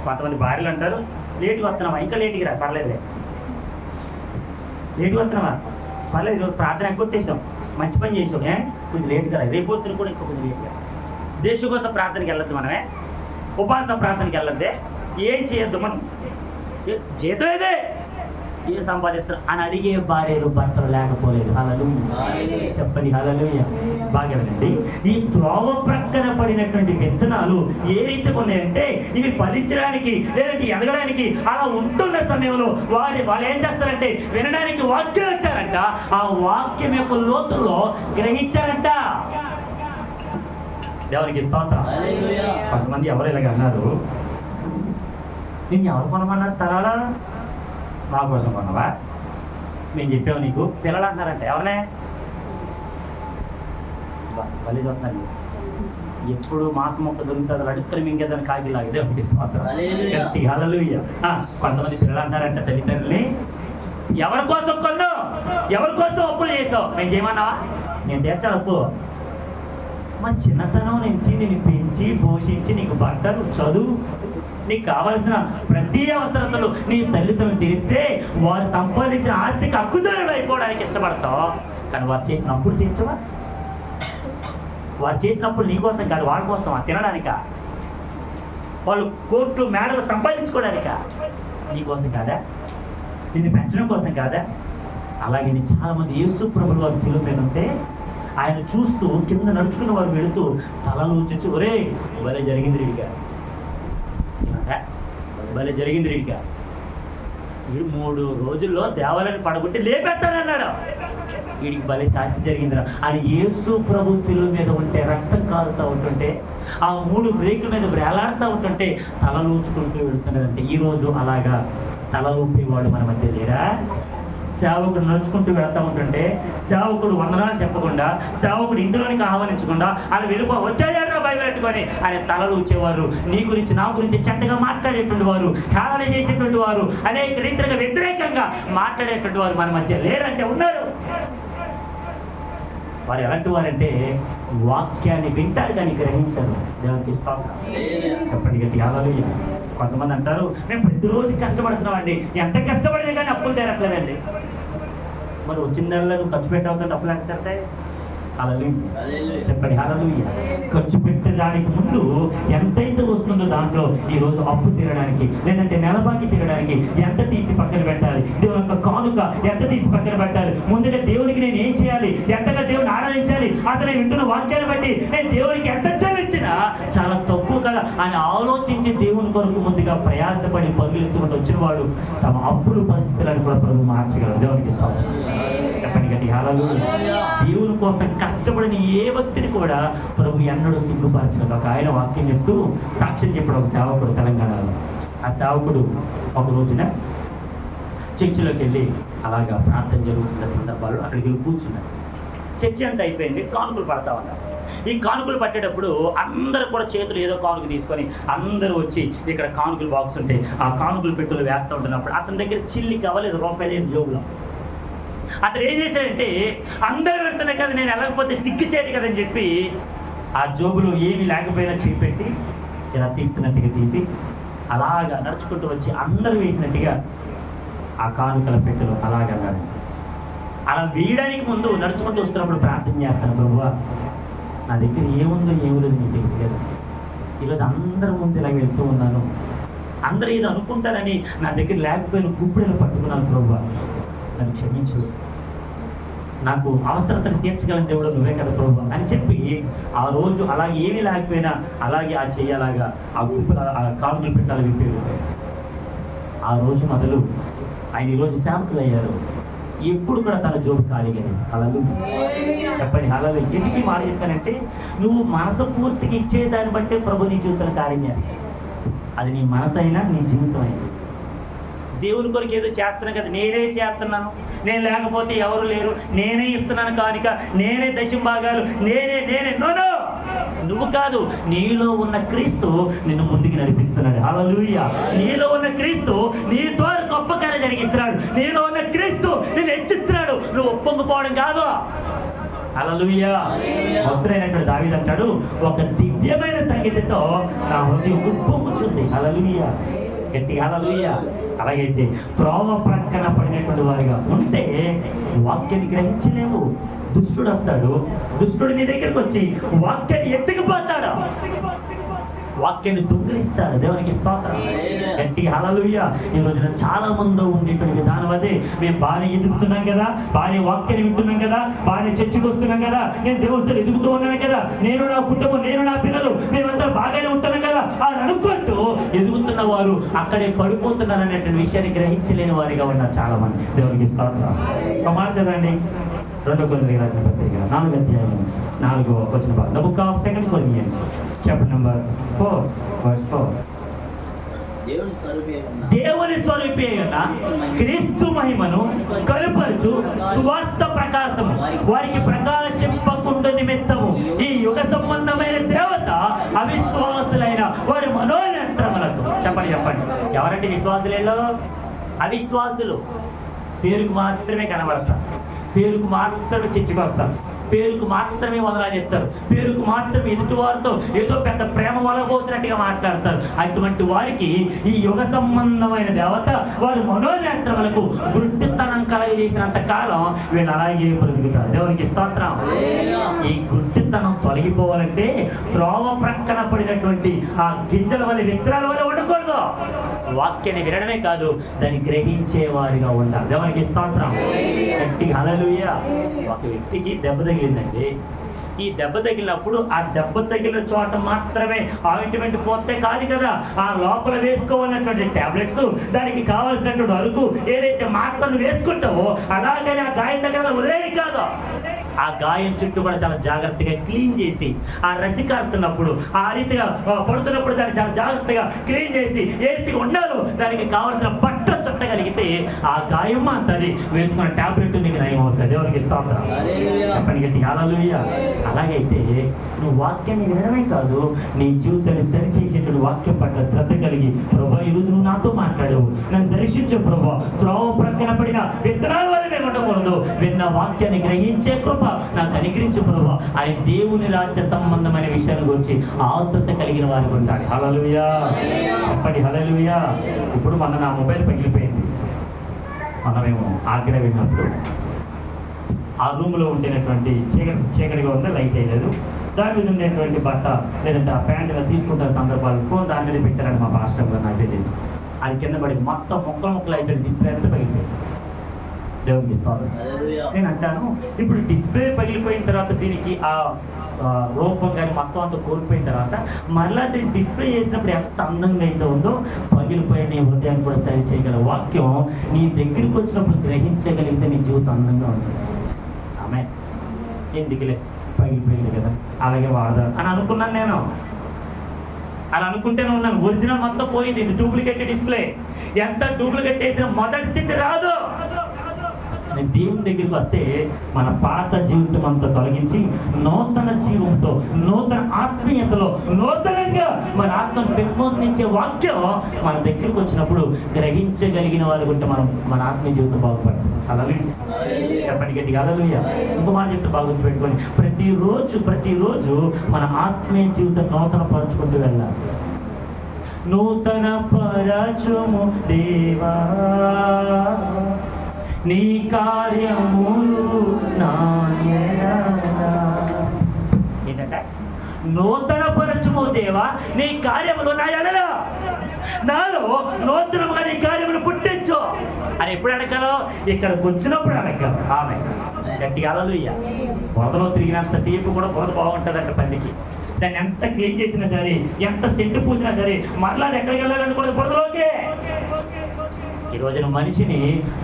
Speaker 1: కొంతమంది భార్యలు అంటారు లేట్గా వస్తున్నావా, ఇంకా లేట్గా రా, పర్లేదులే, లేట్గా వస్తున్నావా పర్లేదు, ఈరోజు ప్రార్థన ఎగ్గొట్టేసాం, మంచి పని చేసాం, కొంచెం లేట్గా రా, రేపు పొద్దున కూడా ఇంకో కొంచెం లేట్గా. దేశం కోసం ప్రార్థనకి వెళ్ళొద్దు, మనమే ఉపవాస ప్రార్థనకి వెళ్ళొద్దే, ఏం చేయొద్దు, మనం జీతం ఏదే ఏం సంపాదిస్తారు అని అడిగే భార్యలు భర్తలు లేకపోలేదు. హల్లెలూయా చెప్పండి హల్లెలూయా. బాగా వినండి, ఈ త్రోవ ప్రక్కన పడినటువంటి విత్తనాలు ఏ రీతిగా ఉన్నాయంటే ఇవి ఫలించడానికి లేదంటే ఎదగడానికి అలా ఉంటున్న సమయంలో వాళ్ళు ఏం చేస్తారంటే వినడానికి వాక్యం వచ్చారంట, ఆ వాక్యం యొక్క లోతుల్లో గ్రహించారంట. దేవునికి స్తోత్రం. కొంతమంది ఎవరు ఇలాగ అన్నారు, నేను ఎవరు కొనమన్నారు స్థలాలు? మా కోసం కొనవా? మేము చెప్పాము నీకు పిల్లలు అంటున్నారంట. ఎవరినే బలి చూస్తున్నాను, ఎప్పుడు మాసం మొక్క దొరుకుతుంది అడుగుతారు మింగేదని కాగిలాగా. దేవునికి స్తోత్రం. హల్లెలూయా. కొంతమంది పిల్లలు అంటారంట తల్లిదండ్రుల్ని, ఎవరి కోసం కొన్నావు, ఎవరి కోసం అప్పులు చేసావు? మేము చేయమన్నావా? నేను తీర్చాను అప్పు. మా చిన్నతనం నుంచి నేను పెంచి పోషించి నీకు బట్టలు చదువు నీకు కావలసిన ప్రతి అవసరతలు నీ తల్లిదండ్రులు తీరిస్తే వారు సంపాదించిన ఆస్తికి హక్కుదారులు అయిపోవడానికి ఇష్టపడతావు, కానీ వారు చేసిన అప్పులు తీర్చవా? వారు చేసినప్పుడు నీ కోసం కాదు, వాళ్ళ కోసం తినడానిక, వాళ్ళు కోట్లు మేడలు సంపాదించుకోవడానిక, నీ కోసం కాదా? నిన్ను పెంచడం కోసం కాదా? అలాగే చాలామంది యేసు ప్రభువు వారు శిలువ మీద ఉంటే ఆయన చూస్తూ కింద నడుచుకున్న వారు వెళుతూ తలలు చూచి, ఒరే భలే జరిగింది రీడిగా, భలే జరిగింది రీడిగా, వీడు 3 రోజుల్లో దేవాలయాన్ని పడగొట్టి లేపేస్తానన్నాడు, వీడికి భలే శాస్తి జరిగిందిరా అని యేసు ప్రభు శిలువ మీద ఉంటే రక్తం కారుతూ ఉంటుంటే ఆ 3 బ్రేకుల మీద వేలాడుతూ ఉంటుంటే తలలూచుకుంటూ వెళుతున్నారంటే ఈరోజు అలాగా తలలూపేవాడు మన మధ్య లేరా? సేవకుడు నడుచుకుంటూ వెళ్తూ ఉంటుంటే సేవకుడు వందనాలు చెప్పకుండా, సేవకుడు ఇంటిలోనికి ఆహ్వానించకుండా అలా వచ్చాయారా భయపెట్టుకొని ఆయన తలలు వచ్చేవారు, నీ గురించి నా గురించి చెడ్డగా మాట్లాడేటువంటి వారు, హేళన చేసేటువంటి వారు, అనేక రీతిగా వ్యతిరేకంగా మాట్లాడేటువంటి వారు మన మధ్య లేరంటే ఉన్నారు. వారు ఎలాంటి వారంటే వాక్యాన్ని వింటారు కానీ గ్రహించారు. దేవునికి స్తోత్రం. చెప్పండి గట్టి హల్లెలూయా. కొంతమంది అంటారు, మేము ప్రతిరోజు కష్టపడుతున్నామండి, ఎంత కష్టపడినా కానీ అప్పులు తీరట్లేదండి. మరి వచ్చిన నెలలో నువ్వు ఖర్చు పెట్టవుతుంటే అప్పులు ఎంత తీరుతాయి? హల్లెలూయా చెప్పండి హల్లెలూయా. ఖర్చు పెట్టడానికి ముందు ఎంతైతే వస్తుందో దాంట్లో ఈరోజు అప్పు తీరడానికి లేదంటే నెలబాకి తీరడానికి ఎంత తీసి పక్కన పెట్టాలి, దేవుని యొక్క కానుక ఎంత తీసి పక్కన పెట్టాలి, ముందుగా దేవునికి నేను ఏం చేయాలి, ఎంతగా దేవుని ఆరాధించాలి, అతను వింటున్న వాక్యాన్ని బట్టి నేను దేవునికి ఎంత చెల్లించినా చాలా తక్కువ కదా అని ఆలోచించి దేవుని కొరకు ముందుగా ప్రయాసపడి పరుగులెత్తుకుంటూ వచ్చిన వాడు తమ అప్పుల పరిస్థితులను కూడా ప్రభు మార్చగలరు. దేవునికి చెప్పండి గట్టి హల్లెలూయా. దేవుని కోసం కష్టపడిన ఏ వ్యక్తిని కూడా ప్రభు ఎన్నడూ సిగ్గుపరచలేదు. ఒక ఆయన వాక్యం చెప్తూ సాక్ష్యం చెప్పాడు ఒక సేవకుడు తెలంగాణలో. ఆ సేవకుడు ఒక రోజున చర్చిలోకి వెళ్ళి అలాగా ప్రార్థన జరుగుతున్న సందర్భాల్లో అక్కడికి వెళ్ళి కూర్చున్నాడు. చర్చి అంతా అయిపోయింది, కానుకలు పడతా ఉన్నారు. ఈ కానుకలు పట్టేటప్పుడు అందరూ కూడా చేతులు ఏదో కానుక తీసుకొని అందరూ వచ్చి ఇక్కడ కానుకలు బాక్స్ ఉంటాయి, ఆ కానుకలు పెట్టులు వేస్తూ ఉంటున్నప్పుడు అతని దగ్గర చిల్లి కావాలి రూపాయలు జోబులో. అతను ఏం చేశాడంటే అందరూ పెడుతున్నాయి కదా, నేను వెళ్ళకపోతే సిగ్గు చేయడు కదని చెప్పి ఆ జోబులో ఏమీ లేకపోయినా చేపెట్టి ఇలా తీస్తున్నట్టుగా తీసి అలాగా నడుచుకుంటూ వచ్చి అందరూ వేసినట్టుగా ఆ కానుకల పెట్టెలు అలాగన్నాడు. అలా వేయడానికి ముందు నడుచుకుంటూ వస్తున్నప్పుడు ప్రార్థన చేస్తాను, ప్రభువా నా దగ్గర ఏముందో ఏమి లేదు నీకు తెలుసు కదా, ఈరోజు అందరి ముందు ఇలా వెళ్తూ ఉన్నాను, అందరూ ఏదో అనుకుంటారని నా దగ్గర లేకపోయిన గుప్పిడలు పట్టుకున్నాను, ప్రభువా నన్ను క్షమించు, నాకు అవసరతను తీర్చగలని దేవుడు నువ్వే కదా ప్రభు అని చెప్పి ఆ రోజు అలాగే ఏమీ లేకపోయినా అలాగే ఆ చెయ్యలాగా ఆ గుంపులు ఆ కానుకలు పెట్టాలి విప్పేరు. ఆ రోజు మొదలు ఆయన ఈరోజు సేవకులు అయ్యారు. ఎప్పుడు కూడా తన జోబు ఖాళీగా హల్లెలూయా చెప్పండి హల్లెలూయా. ఎందుకు మాట చెప్తానంటే నువ్వు మనసు పూర్తిగా ఇచ్చేదాన్ని బట్టే ప్రభు నీ జీవితంలో కార్యం చేస్తాడు. అది నీ మనసు అయినా నీ జీవితం అయినా. దేవుని కొరకు ఏదో చేస్తున్నాను కదా, నేనే చేస్తున్నాను, నేను లేకపోతే ఎవరు లేరు, నేనే ఇస్తున్నాను కానుక, నేనే దశంభాగాలు, నేనే నో నువ్వు కాదు, నీలో ఉన్న క్రీస్తు నిన్ను ముందుకు నడిపిస్తున్నాడు. హల్లెలూయా. నీలో ఉన్న క్రీస్తు నీ ద్వారా గొప్ప కార్యం జరిగిస్తున్నాడు. నీలో ఉన్న క్రీస్తు నిన్ను హెచ్చిస్తున్నాడు, నువ్వు ఒప్పొంగిపోవడం కాదు. హల్లెలూయా. భక్తుడైనటువంటి దావీదు అంటాడు, ఒక దివ్యమైన సంగీతంతో నా హృదయం ఉప్పొంగుచుంది. హల్లెలూయా గట్టి హల్లెలూయా. అలాగైతే త్రోవ ప్రక్కన పడినటువంటి వారిగా ఉంటే వాక్యాన్ని గ్రహించలేము. దుష్టుడు వస్తాడు, దుష్టుడు నీ దగ్గరికి వచ్చి వాక్యాన్ని ఎత్తుకుపోతాడు. వాక్యాన్ని దొంగిలిస్తాడు. దేవునికి స్తోత్రం. గట్టిగా హల్లెలూయా. ఈ రోజున చాలా మంది ఉండేటువంటి విధానం అదే. మేము బాగానే ఎదుగుతున్నాం కదా, బాగానే వాక్యాన్ని వింటున్నాం కదా, బాగానే చర్చకు వస్తున్నాం కదా, నేను దేవుడితో ఎదుగుతూ ఉన్నాను కదా, నేను నా కుటుంబం, నేను నా పిల్లలు, మేమంతా బాగానే ఉంటున్నాం కదా అని అనుకుంటూ ఎదుగుతున్న వారు అక్కడే పడిపోతున్నారు అనేటువంటి విషయాన్ని గ్రహించలేని వారిగా ఉన్నారు చాలా మంది. దేవునికి స్తోత్రం. ఒక మాట చదవండి, 2 కొరింథీయులకు రాసిన పత్రిక 4వ అధ్యాయం 4వ వచనం. The book of 2 Corinthians chapter number 4 verse 4. దేవుని స్వరూపి అయిన క్రీస్తు మహిమను కనుపరచు సువార్త ప్రకాశము వారికి ప్రకాశింపకుండా నిమిత్తము ఈ యుగ సంబంధమైన దేవత అవిశ్వాసులైన వారి మనోనేత్రములకు. చెప్పండి ఎవరంటే విశ్వాసులేలో? అవిశ్వాసులు. పేరుకు మాత్రమే కనబడతారు, పేరుకు మాత్రమే చర్చకు వస్తారు, పేరుకు మాత్రమే వదలా చెప్తారు, పేరుకు మాత్రమే ఎదుటి వారితో ఏదో పెద్ద ప్రేమ వల పోసినట్టుగా మాట్లాడతారు. అటువంటి వారికి ఈ యుగ సంబంధమైన దేవత వారి మనోనేత్రములకు గుడ్డితనం కలగజేసినంత కాలం వీళ్ళు అలాగే బ్రతుకుతారు. దేవునికి స్తోత్రం. ఈ గుడ్డితనం తొలగిపోవాలంటే త్రోవ ప్రక్కన పడినటువంటి ఆ గింజల వల్ల, విత్తనాల వల్ల ఉండకూడదు. వాక్యాన్ని వినడమే కాదు, దాన్ని గ్రహించే వారిగా ఉండాలి. దేవునికి స్తోత్రం. గట్టిగా హల్లెలూయా. ఒక వ్యక్తికి దెబ్బ తగిలిందండి. ఈ దెబ్బ తగిలినప్పుడు ఆ దెబ్బ తగిలిన చోట మాత్రమే ఆయింట్మెంట్ పోతే కాదు కదా, ఆ లోపల వేసుకోవాలన్నటువంటి టాబ్లెట్స్, దానికి కావాల్సినటువంటి అరుగు, ఏదైతే మాత్రలు వేసుకుంటావో అలాగనే ఆ గాయం దగ్గర వదిలేది కాదు. ఆ గాయం చుట్టూ కూడా చాలా జాగ్రత్తగా క్లీన్ చేసి, ఆ రసి కారుతున్నప్పుడు, ఆ రీతిగా పడుతున్నప్పుడు దాన్ని చాలా జాగ్రత్తగా క్లీన్ చేసి ఏ రీతిగా ఉండాలో దానికి కావాల్సిన బట్ట చుట్టగలిగితే ఆ గాయం అంతది వేసుకున్న టాబ్లెట్ నీకు నయం అవుతుంది. దేవునికి స్తోత్రం. చెప్పండి గట్టిగా హల్లెలూయా. అలాగైతే నువ్వు వాక్యాన్ని వినడమే కాదు, నీ జీవితాన్ని సరిచేసేటువంటి వాక్యం పట్ల శ్రద్ధ కలిగి, ప్రభా ఈరోజు నువ్వు నాతో మాట్లాడవు, నన్ను దర్శించు ప్రభా, త్రోవ ప్రక్కన పడిన విత్తనాల వల్ల మేము ఉండకూడదు, విన్న వాక్యాన్ని గ్రహించే కృప నాకు అనుగ్రహించు ప్రభా అని దేవుని రాజ్య సంబంధమైన విషయాల గురించి ఆతృత కలిగిన వారికి ఉండాలి. హల్లెలూయా. చెప్పండి హల్లెలూయా. ఇప్పుడు మొన్న నా మొబైల్ పగిలిపోయింది. మనమేమో ఆగ్రహం విన్నప్పుడు ఆ రూమ్లో ఉండేటువంటి చీకటిగా ఉంది, లైట్ వేయలేదు. దాని మీద ఉండేటువంటి బట్ట లేదంటే ఆ ప్యాంటుగా తీసుకుంటున్న సందర్భాలు ఫోన్ దాని మీద పెట్టారని మా పాస్టర్ గారు, నాకు తెలియదు. అది కింద పడి మొత్తం ముక్కలు అయిపోయింది, డిస్ప్లే అంతా పగిలిపోయింది. దేవునికి స్తోత్రం. నేను అంటాను, ఇప్పుడు డిస్ప్లే పగిలిపోయిన తర్వాత దీనికి ఆ రూపం కానీ మొత్తం అంతా కోల్పోయిన తర్వాత మరలా దీన్ని డిస్ప్లే చేసినప్పుడు ఎంత అందంగా అయితే ఉందో, పగిలిపోయిన నీ హృదయాన్ని కూడా సరి చేయగల వాక్యం నీ దగ్గరికి వచ్చినప్పుడు గ్రహించగలిగితే నీ జీవితం అందంగా ఉంటుంది. ఆమె ఎందుకులే పగిలిపోయింది కదా అలాగే వాడదాం అని అనుకున్నాను. నేను అలా అనుకుంటేనే ఉన్నాను. ఒరిజినల్ మొత్తం పోయింది, ఇది డూప్లికేట్ డిస్ప్లే. ఎంత డూప్లికేట్ చేసినా మొదటి స్థితి రాదు. దేవుని దగ్గరికి వస్తే మన పాత జీవితం అంతా తొలగించి నూతన జీవంతో, నూతన ఆత్మీయతలో, నూతనంగా మన ఆత్మను పెంపొందించే వాక్యం మన దగ్గరికి వచ్చినప్పుడు గ్రహించగలిగిన వారు ఉంటే మన ఆత్మీయ జీవితం బాగుపడుతుంది. అలాగే చెప్పండి గట్టిగా హల్లెలూయా. ఇంకో మాట చెప్తే బాగుంచి పెట్టుకొని ప్రతిరోజు మన ఆత్మీయ జీవితం నూతన పరుచుకుంటూ వెళ్ళాలి. నూతన పరచుము దేవా నీ కార్యములు ఏంటంటే నూతన పరచుము దేవా నీ కార్యములు నా ఎడల, నాలో నూతనముగా నీ కార్యములు పుట్టించు అని ఎప్పుడు అడగాలో? ఇక్కడికి వచ్చినప్పుడు అడగాలి. ఆమె గట్టిగా హల్లెలూయా. బురదలో తిరిగినంత సేపు కూడా బురద బాగుంటుందంట పందికి. దాన్ని ఎంత క్లీన్ చేసినా సరే, ఎంత సెంటు పూసినా సరే, మరలా ఎక్కడికి వెళ్ళాలనుకోలేదు, బురదలోకే. ఈ రోజున మనిషిని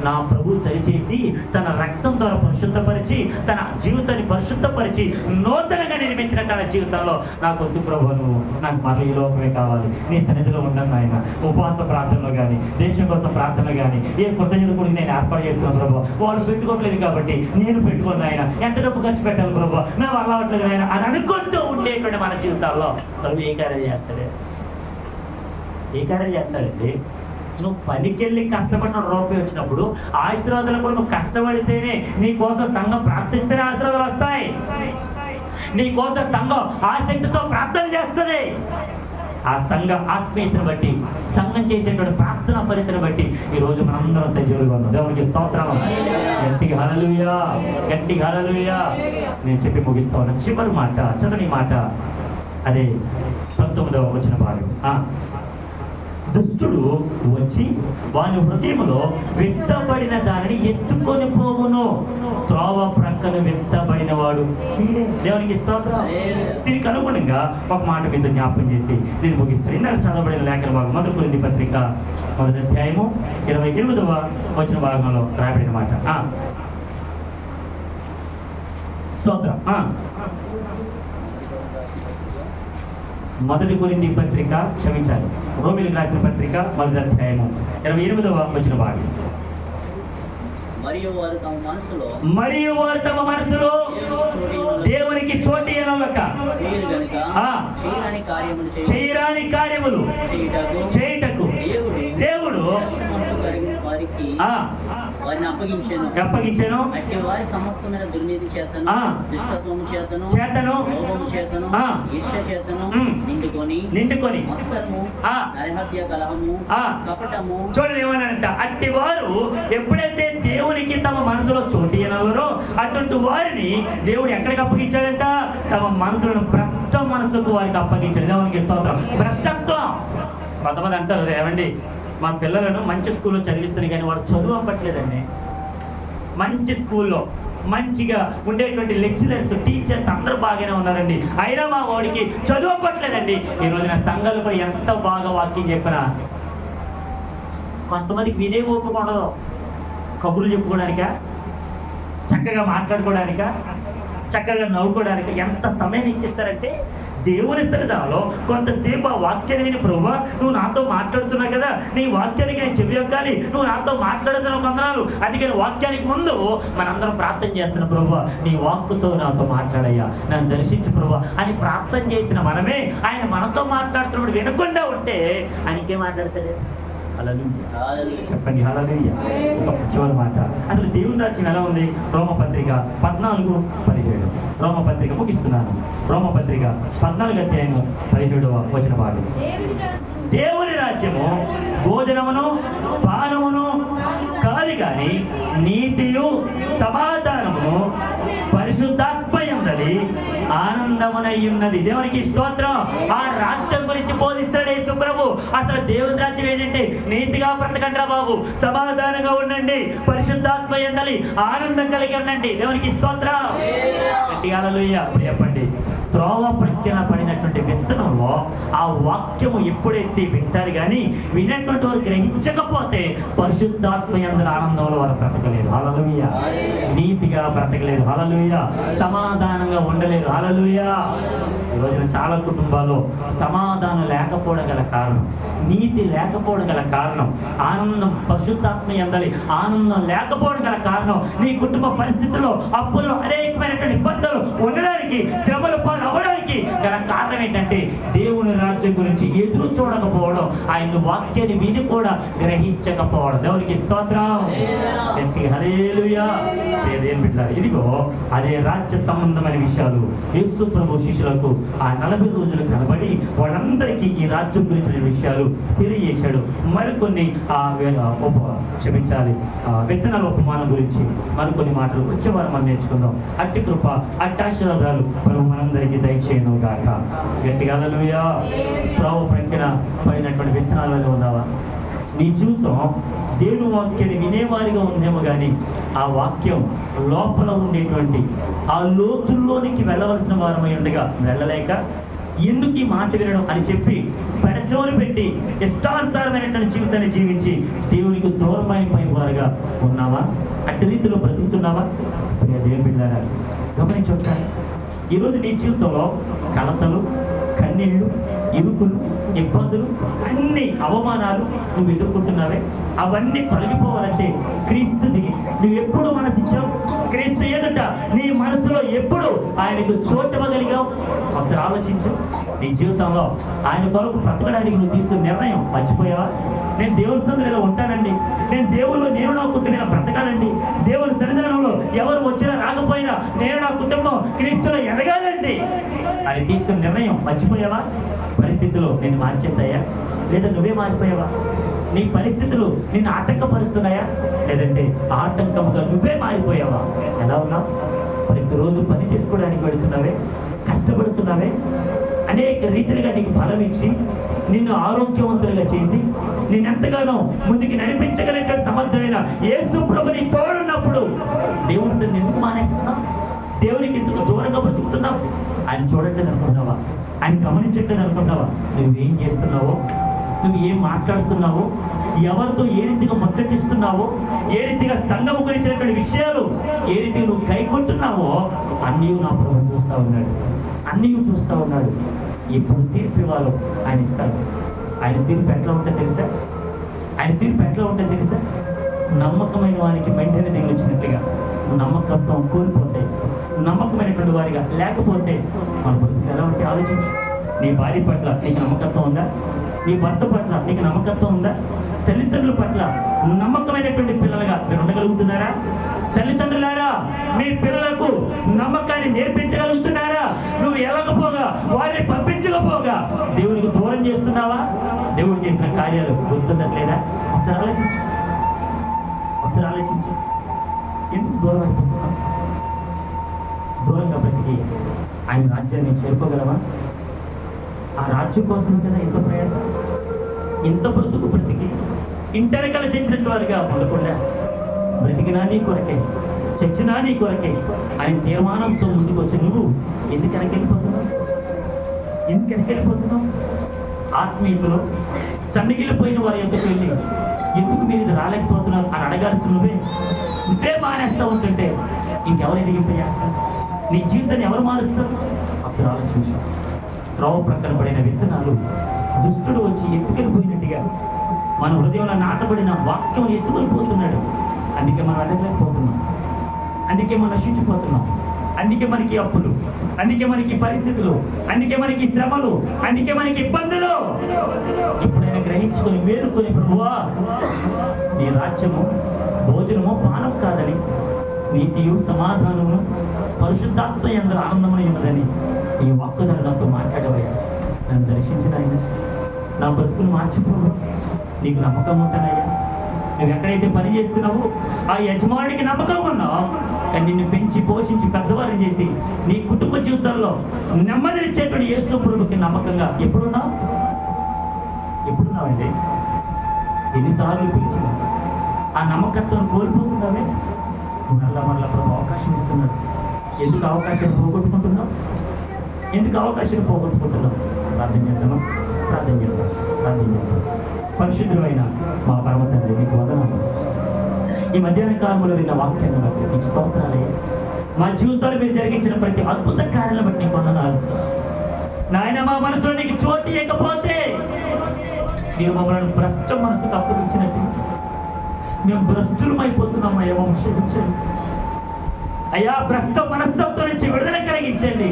Speaker 1: నా ప్రభు సరిచేసి తన రక్తం ద్వారా పరిశుద్ధపరిచి, తన జీవితాన్ని పరిశుద్ధపరిచి నూతనంగా నిర్మించిన తన జీవితంలో నాకు వద్దు ప్రభు, నువ్వు నాకు మరల ఈ లోకమే కావాలి, నీ సన్నిధిలో ఉండను ఆయన. ఉపవాస ప్రార్థనలో కానీ, దేశం కోసం ప్రార్థనలు కానీ, ఏ కృతజ్ఞత కూడా నేను ఏర్పాటు చేసుకున్నాను ప్రభు. వాళ్ళు పెట్టుకోవట్లేదు కాబట్టి నేను పెట్టుకున్నాను ఆయన. ఎంత డబ్బు ఖర్చు పెట్టాలి ప్రభు, నా వల్ల అవ్వట్లేదు ఆయన అని అనుకుంటూ ఉండేటువంటి మన జీవితాల్లో ప్రభు ఏ కార్యం చేస్తాడండి? నువ్వు పనికెళ్ళి కష్టపడిన రూపాయి వచ్చినప్పుడు ఆశీర్వాదాలు కూడా నువ్వు కష్టపడితేనే, నీ కోసం సంఘం ప్రార్థిస్తేనే ఆశీర్వాదాలు వస్తాయి. నీ కోసం సంఘం ఆసక్తితో ప్రార్థన చేస్తుంది. ఆ సంఘ ఆత్మీయతను బట్టి, సంఘం చేసేటువంటి ప్రార్థన ఫలితను బట్టి ఈరోజు మనందరం సజీవులుగా ఉన్నాం. దేవునికి స్తోత్రం. గట్టిగా హల్లెలూయా, గట్టిగా హల్లెలూయా. నేను చెప్పి ముగిస్తా ఉన్నాను. చివరి మాట చదవని మాట అదే 19వ వచన భాగం. దుష్టుడు వచ్చి వాని హృదయంలో విత్తబడిన దానిని ఎత్తుకొని పోవును. త్రోవ ప్రక్కన విత్తబడిన వాడు దేవునికి స్తోత్రం. దీనికి అనుగుణంగా ఒక మాట మీద జ్ఞాపకం చేసి దీన్ని ముగిస్తారు. ఇందాక చదవబడిన లేఖన భాగం 1 కొరింథీ పత్రిక 1వ అధ్యాయము 28వ వచన భాగంలో రాయబడిన మాట. స్తోత్రం. 1 కొరింథీ పత్రిక, క్షమించాలి, రోమీయులకు రాసిన పత్రిక 1వ అధ్యాయము 28వ వచన భాగం.
Speaker 3: మరియు వారు తమ మనసులో
Speaker 1: దేవునికి చోటు ఎనలక చేయరాని కార్యములు చేయుటకు దేవుడు
Speaker 3: వారిని
Speaker 1: అప్పగించెను.
Speaker 3: అట్టి వారి సమస్తమైన దుర్నీతి చేతను, దుష్టత్వము చేతను, లోభము చేతను, ఈర్ష్య చేతను నిండుకొని మత్సరము, నరహత్య, కలహము, కపటము.
Speaker 1: చూడండి ఏమన్నారంట, అట్టి వారు ఎప్పుడైతే దేవునికి తమ మనసులో చోటు ఎనవరో అటువంటి వారిని దేవుడు ఎక్కడికి అప్పగించాడంట? తమ మనసులను భ్రష్ట మనసుకు వారికి అప్పగించాడు. దేవునికి స్తోత్రం. భ్రష్టత్వం. కొంతమంది అంటారు, ఏమండి మా పిల్లలను మంచి స్కూల్లో చదివిస్తాను కానీ వాడు చదువు అవ్వట్లేదండి. మంచి స్కూల్లో మంచిగా ఉండేటువంటి లెక్చరర్స్, టీచర్స్ అందరూ బాగానే ఉన్నారండి, అయినా మా వాడికి చదువు అవ్వట్లేదండి. ఈరోజు నా సంఘాలు కూడా ఎంత బాగా వాక్యం చెప్పినా కొంతమందికి వినే ఓపిక ఉండదు. కబుర్లు చెప్పుకోవడానిక, చక్కగా మాట్లాడుకోవడానిక, చక్కగా నవ్వుకోవడానికి ఎంత సమయం ఇచ్చిస్తారంటే దేవుని సన్నిధిలో కొంతసేపు ఆ వాక్యాన్ని విని, ప్రభువా నువ్వు నాతో మాట్లాడుతున్నావు కదా, నీ వాక్యానికి నేను చెవి యొక్కాలి, నువ్వు నాతో మాట్లాడుతున్నావు కొందనాలు. అందుకని వాక్యానికి ముందు మనందరం ప్రార్థన చేస్తున్నాం, ప్రభువా నీ వాక్కుతో నాతో మాట్లాడయ్యా, నన్ను దర్శించు ప్రభువా అని ప్రార్థన చేసిన మనమే ఆయన మనతో మాట్లాడుతున్నప్పుడు వినకుండా ఉంటే ఆయనకేం మాట్లాడతాడు? హల్లెలూయా చెప్పండి. హల్లెలూయా. చివరి మాట, అసలు దేవుని రాజ్యం ఎలా ఉంది? రోమపత్రిక 14:17. రోమపత్రిక ముగిస్తున్నాను. రోమపత్రిక 14వ అధ్యాయము 17వ వచన భాగం. దేవుని రాజ్యము భోజనమును పానమును కాదు కానీ నీతియు సమాధానమును పరిశుద్ధాత్మ యందలి ఆనందమునై ఉన్నది. దేవునికి స్తోత్రం. ఆ రాజ్యం గురించి బోధిస్తాడు యేసు ప్రభు. అసలు దేవుని రాజ్యం ఏంటంటే నీతిగా బ్రతకండి బాబు, సమాధానంగా ఉండండి, పరిశుద్ధాత్మ యందలి ఆనందం కలిగి ఉండండి. దేవునికి స్తోత్రం. హల్లెలూయా. చెప్పండి. త్రోవ ప్రక్కన పడినటువంటి విత్తనంలో ఆ వాక్యము ఎప్పుడైతే వింటారు కానీ వినేటువంటి వారు గ్రహించకపోతే పరిశుద్ధాత్మ యందలి ఆనందంలో వారు బ్రతకలేరు. హల్లెలూయా. నీతిగా బ్రతకలేరు. హల్లెలూయా. సమాధానంగా ఉండలేరు. హల్లెలూయా. ఈరోజున చాలా కుటుంబాల్లో సమాధానం లేకపోవడం గల కారణం, నీతి లేకపోవడం గల కారణం, ఆనందం పరిశుద్ధాత్మ యందలి ఆనందం లేకపోవడం గల కారణం, నీ కుటుంబ పరిస్థితుల్లో అప్పుల్లో అనేకమైనటువంటి ఇబ్బందులు ఉండడానికి, శ్రమలు అవ్వడానికి గల కారణం ఏంటంటే దేవుని రాజ్యం గురించి ఎదురు చూడకపోవడం, ఆయన వాక్యాన్ని విని కూడా గ్రహించకపోవడం. దేవునికి స్తోత్రం. హల్లెలూయా. ఇదిగో అదే రాజ్య సంబంధమైన విషయాలు యేసు ప్రభు శిష్యులకు ఆ 40 రోజులు కనబడి వాళ్ళందరికీ ఈ రాజ్యం గురించిన విషయాలు తెలియజేశాడు. మరికొన్ని విత్తనాల ఉపమానం గురించి మరికొన్ని మాటలు వచ్చేవారు మనం నేర్చుకుందాం. అట్టి కృప, అట్టి ఆశీర్వాదాలు ప్రభు మనందరికీ దయచేయను గాక. గట్టిగా హల్లెలూయా. ప్రభు ప్రక్కన పడినటువంటి విత్తనాలలో ఉన్నావా? నీ జీవితం దేవుని వాక్యాన్ని వినేవారిగా ఉందేమో కానీ ఆ వాక్యం లోపల ఉండేటువంటి ఆ లోతుల్లోనికి వెళ్ళవలసిన వారమై ఉండగా వెళ్ళలేక ఎందుకు ఈ మాట వినడం అని చెప్పి పెడచోని పెట్టి ఇష్టానుసారమైనటువంటి జీవితాన్ని జీవించి దేవునికి దూరమైపోయిన వారుగా ఉన్నావా? అట్టి రీతిలో బ్రతుకుతున్నావా? దేవుని బిడ్డలారా గమనించొచ్చాను. ఈరోజు నీ జీవితంలో కలతలు, కన్నీళ్ళు, ఇరుకులు, ఇబ్బందులు, అన్ని అవమానాలు నువ్వు ఎదుర్కొంటున్నావే, అవన్నీ తొలగిపోవాలంటే క్రీస్తు దిగి నువ్వు ఎప్పుడు మనసిచ్చావు? క్రీస్తు ఎదుట నీ మనసులో ఎప్పుడు ఆయనకు చోటు ఇవ్వగలిగావు? ఒకసారి ఆలోచించు. నీ జీవితంలో ఆయన కొరకు బ్రతకడానికి నువ్వు తీసుకున్న నిర్ణయం మర్చిపోయావా? నేను దేవుని సన్నిధిలో ఉంటానండి, నేను దేవుళ్ళు నేను నా కుటుంబం బ్రతకాలండి, దేవుని సన్నిధానంలో ఎవరు వచ్చినా రాకపోయినా నేను నా కుటుంబం క్రీస్తులో ఎదగాలండి అని తీసుకున్న నిర్ణయం మర్చిపోయావా? పరిస్థితులు నిన్ను మార్చేశాయా? లేదా నువ్వే మారిపోయావా? నీ పరిస్థితులు నిన్ను ఆటంకపరుస్తున్నాయా? లేదంటే ఆటంకముగా నువ్వే మారిపోయావా? ఎలా ఉన్నావు? ప్రతిరోజు పని చేసుకోవడానికి వెళుతున్నావే, కష్టపడుతున్నావే, అనేక రీతిలుగా నీకు బలం ఇచ్చి నిన్ను ఆరోగ్యవంతులుగా చేసి నేనెంతగానో ముందుకు నడిపించగలిగే సమర్థమైన యేసు ప్రభు నీ తోడున్నప్పుడు దేవుని సన్నిధిని ఎందుకు మానేస్తున్నావు? దేవునికి ఎందుకు దూరంగా బ్రతుకుతున్నావు? ఆయన చూడట్లేదు అనుకుంటున్నావా? ఆయన గమనించట్లేదు అనుకుంటున్నావా? నువ్వేం చేస్తున్నావో, నువ్వు ఏం మాట్లాడుతున్నావో, ఎవరితో ఏ రీతిగా ముచ్చటిస్తున్నావో, ఏ రీతిగా సంఘము గురించినటువంటి విషయాలు ఏ రీతిగా నువ్వు కైకొంటున్నావో అన్నీ నా ప్రభు చూస్తూ ఉన్నాడు. అన్నీ చూస్తూ ఉన్నాడు. ఎప్పుడు తీర్పు ఇవ్వాలో ఆయన ఇస్తాడు. ఆయన తీర్పు ఎట్లా ఉంటుందో తెలుసా? ఆయన తీర్పు ఎట్లా ఉంటుందో తెలుసా? నమ్మకమైన వారికి వెంటనే దిగొచ్చినట్లుగా నమ్మకత్వం కోల్పోతే, నమ్మకమైనటువంటి వారిగా లేకపోతే మన బతుకులు ఎలా ఉంటే ఆలోచించు. నీ భార్య పట్ల నీకు నమ్మకత్వం ఉందా? నీ భర్త పట్ల నీకు నమ్మకత్వం ఉందా? తల్లిదండ్రుల పట్ల నమ్మకమైనటువంటి పిల్లలుగా మీరు ఉండగలుగుతున్నారా? తల్లిదండ్రులారా, మీ పిల్లలకు నమ్మకాన్ని నేర్పించగలుగుతున్నారా? నువ్వు ఎలాగపోగా వారిని పంపించకపోగా దేవునికి దూరం చేస్తున్నావా? దేవుడు చేసిన కార్యాలు గుర్తుండట్లేదా? ఒకసారి ఆలోచించు. ఒకసారి ఆలోచించు. ఎందుకు దూరం అయిపోతున్నావు? దూరంగా బ్రతికి ఆయన రాజ్యాన్ని చేరుకోగలవా? ఆ రాజ్యం కోసమే కదా ఇంత ప్రయాసం, ఇంత బ్రతికి ఇంటెనకలు చచ్చినట్టు వారిగా ఉండకుండా బ్రతికినా నీ కొరకే, చచ్చినా నీ కొరకే ఆయన తీర్మానంతో ముందుకు వచ్చి నువ్వు ఎందుకు వెనకెళ్ళిపోతున్నావు? ఎందుకు వెనకెళ్ళిపోతున్నావు? ఆత్మీయతలో సన్నిగిలిపోయిన వారి ఎందుకు వెళ్ళి ఎందుకు మీరు ఇది రాలేకపోతున్నారు అని అడగాల్సి నువ్వే మానేస్తూ ఉంటుంటే ఇంకెవరు ఎదిగింపజేస్తారు? నీ జీవితాన్ని ఎవరు మారుస్తారు? అసలు ఆలోచించు. త్రోవ ప్రక్కన పడిన విత్తనాలు దుష్టుడు వచ్చి ఎత్తుకెళ్ళిపోయినట్టుగా మన హృదయంలో నాటబడిన వాక్యం ఎత్తుకెళ్ళిపోతున్నాడు. అందుకే మనం అడగలేకపోతున్నాం, అందుకే మనం నశించిపోతున్నాం, అందుకే మనకి అప్పులు, అందుకే మనకి పరిస్థితులు, అందుకే మనకి శ్రమలు, అందుకే మనకి ఇబ్బందులు. ఎప్పుడైనా గ్రహించుకొని మేలుకొని ప్రభువా నీ రాజ్యము భోజనము పానం కాదని, నీతియు సమాధానము పరిశుద్ధాత్మ యందు ఆనందమై ఉన్నదని ఈ వాక్కు ధర నాతో మాట్లాడవయ్యా. నన్ను దర్శించిన ఆయన నా బ్రతుకును మార్చిపోవు. నీకు నమ్మకం ఉంటానయ్యా. నువ్వు ఎక్కడైతే పని చేస్తున్నావో ఆ యజమానికి నమ్మకం ఉన్నావు, కానీ నిన్ను పెంచి పోషించి పెద్దవారిని చేసి నీ కుటుంబ జీవితాల్లో నెమ్మదినిచ్చేటువంటి యేసు ప్రభువుకి నమ్మకంగా ఎప్పుడున్నావు? ఎప్పుడున్నావండి? ఎన్నిసార్లు పిలిచిన ఆ నమ్మకత్వం కోల్పోతున్నావే. మళ్ళా ప్రభు అవకాశం ఇస్తున్నాడు. ఎందుకు అవకాశాన్ని పోగొట్టుకుంటున్నావు? ఎందుకు అవకాశాన్ని పోగొట్టుకుంటున్నావు? ప్రార్థన చేద్దామా? ప్రార్థన చేద్దాం. ప్రార్థన చేద్దాం. పరిశుద్ధుడు అయిన మా పరమ తండ్రి, నీకు వందనాలు. ఈ మధ్యాహ్న కాలంలో విన్న వాక్యాన్ని బట్టి నీకు స్తోత్రాలయ్యా. మా జీవితాలు మీరు జరిగించిన ప్రతి అద్భుత కార్యాలను బట్టి నీకు వందనాలు నాయన. మా మనసులో నీకు చోటు ఇవ్వకపోతే మీరు మమ్మల్ని భ్రష్ట మనసుకు అప్పగించినట్టు మేము భ్రష్టులమైపోతున్నాం అయ్యా. మమ్మల్ని క్షమించండి అయ్యా. భ్రష్ట మనస్సుతో నుంచి విడుదల కలిగించండి.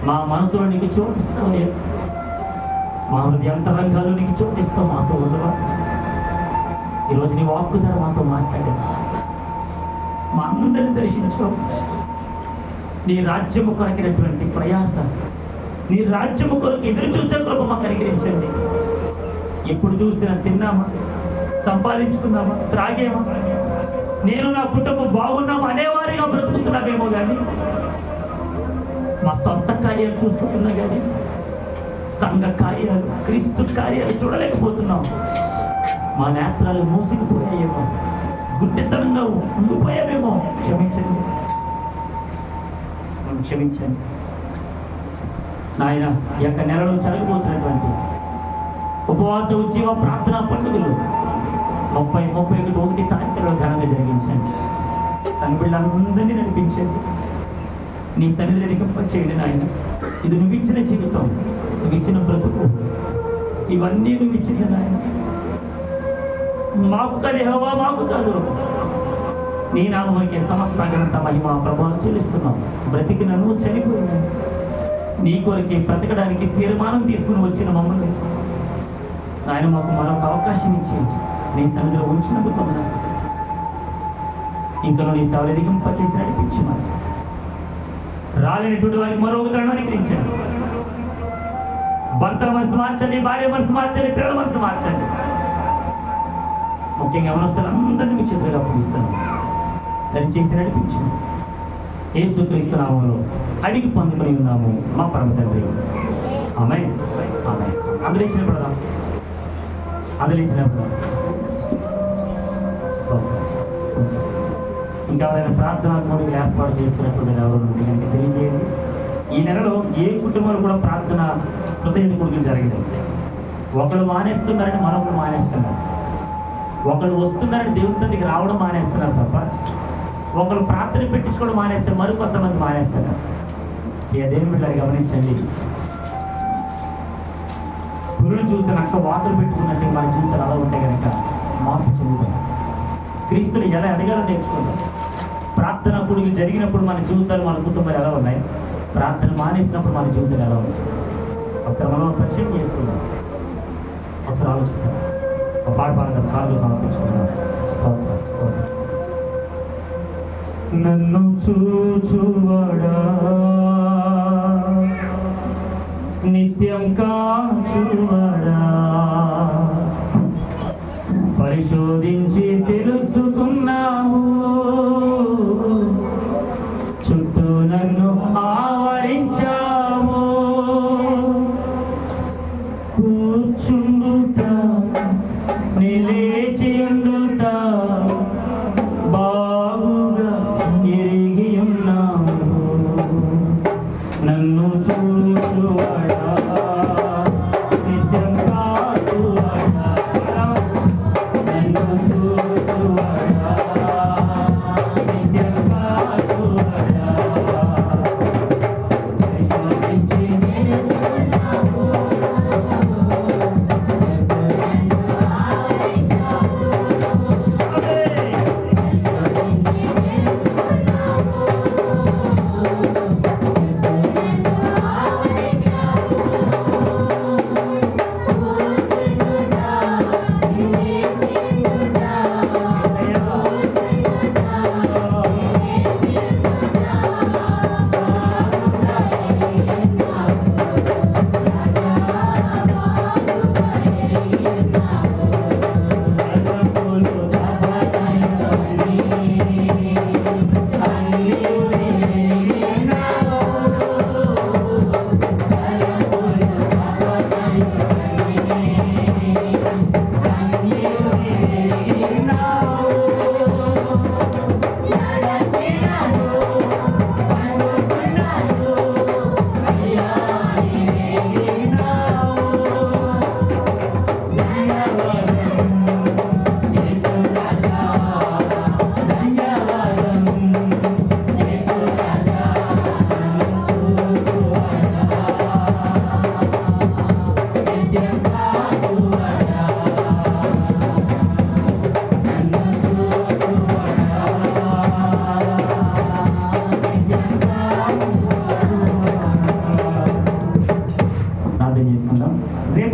Speaker 1: మా మనసులో నీకు చోటిస్తావయ్యా. మా హృదయాంతరంగాలు నీకు చోటిస్తావు. మాతో ఉండవా? ఈరోజు నీ వాక్కు ద్వారా మాతో మాట్లాడే మా అందరిని దర్శించు. నీ రాజ్యము కొరకినటువంటి ప్రయాస, నీ రాజ్యము కొరకు ఎదురు చూసే కృప మాకు అనుగ్రహించండి. ఎప్పుడు చూసినా తిన్నామా, సంపాదించుకున్నామా, త్రాగేమా, నేను నా కుటుంబం బాగున్నామా అనేవారిగా బ్రతుకుతున్నామేమో కానీ మా సొంత కార్యాలు చూసుకుంటున్నా కానీ సంఘ కార్యాలు, క్రీస్తు కార్యాలు చూడలేకపోతున్నాం. మా నేత్రాలు మూసుకుపోయాయేమో, గుడ్డితనంగా ఉండిపోయామేమో. క్షమించండి, క్షమించండి నాయన. ఈ యొక్క నెలలో జరగబోతున్నటువంటి ఉపవాస ఉద్యోగ ప్రార్థనా పండుగలు 30-31 తారీఖులలో ఘనంగా జరిగించండి. సంఘులందరినీ నడిపించండి. నీ సన్నిధిని రికంపచేయండి నాయన. ఇది నువ్వు ఇచ్చిన జీవితం, నువ్వు ఇచ్చిన బ్రతుకు, ఇవన్నీ నువ్వు ఇచ్చింది నాయన. మాకు కాదు యెహోవా, మాకు కాదు. నీ నామముకే సమస్త ఘనత మహిమ ప్రభావం చెల్లిస్తున్నాం. బ్రతికిన నువ్వు చనిపోయినా నీ కొరకే బ్రతకడానికి తీర్మానం తీసుకుని వచ్చిన మమ్మల్ని ఆయన మాకు మరొక అవకాశం ఇచ్చి నీ సన్నిధిలో ఉంచినందుకు ఇంకా నీ సేవలు ఎదిగింపచేసి నడిపించి మరి రాలేనటువంటి వారికి మరొక తరుణం అనుగ్రహించండి. భర్తల మనసు మార్చండి, భార్య మనసు మార్చండి, పిల్లల మనసు మార్చండి. ముఖ్యంగా యవనస్తులందరినీ మీ చేతులుగా అప్పగిస్తాను. సరిచేసి నడిపించండి. యేసుక్రీస్తు నామములో అడిగి పొందుకొని ఉన్నాము మా పరమ తండ్రి. ఆమె ఆమె అందులో ఇచ్చినప్పుడు అందులో ఇచ్చినప్పుడు ఇంకా ఎవరైనా ప్రార్థనాత్మకులు ఏర్పాటు చేసుకున్నప్పుడు ఎవరు ఉంటే కనుక తెలియజేయండి. ఈ నెలలో ఏ కుటుంబంలో కూడా ప్రార్థన హృదయ కొడుకులు జరిగింది. ఒకళ్ళు మానేస్తున్నారని మరొకరు మానేస్తున్నారు. ఒకళ్ళు వస్తున్నారని దేవుని సన్నిధికి రావడం మానేస్తున్నారు తప్ప ఒకళ్ళు ప్రార్థన పెట్టించుకోవడం మానేస్తే మరికొంతమంది మానేస్తున్నారు. ఏదేమి వీళ్ళని గమనించండి. పురులు చూస్తే నక్క వాతలు పెట్టుకున్నట్టు మన జీవితాలు అలా ఉంటే కనుక మార్పు చెందుతాం. క్రీస్తుని ఎలా ఎదగాలో నేర్చుకుంటాం. ప్రార్థన కూడికలు జరిగినప్పుడు మన జీవితాలు మన కుటుంబాలు ఎలా ఉన్నాయి, ప్రార్థన మానేసినప్పుడు మన జీవితాలు ఎలా ఉన్నాయి ఒకసారి మనం పరిచయం చేసుకుందాం. ఒకసారి ఆలోచిస్తాం. ఒక పాట పాడదాం, కాళ్ళు సమర్పించుకుందాం. స్తోత్రం స్తోత్రం. నన్ను చూచువాడా నిత్యం కాచువాడా పరిశోధించి తెలుసుకున్నావు, చుట్టూ నన్ను ఆవరించావు. కూర్చుండుట నిలేచియుండుట బాగుగా ఎరిగి ఉన్నావు. నన్ను చూచువాడా నిత్యం కాచువాడా నన్ను చూచువాడా నిత్యం కాచువాడా పరిశోధించి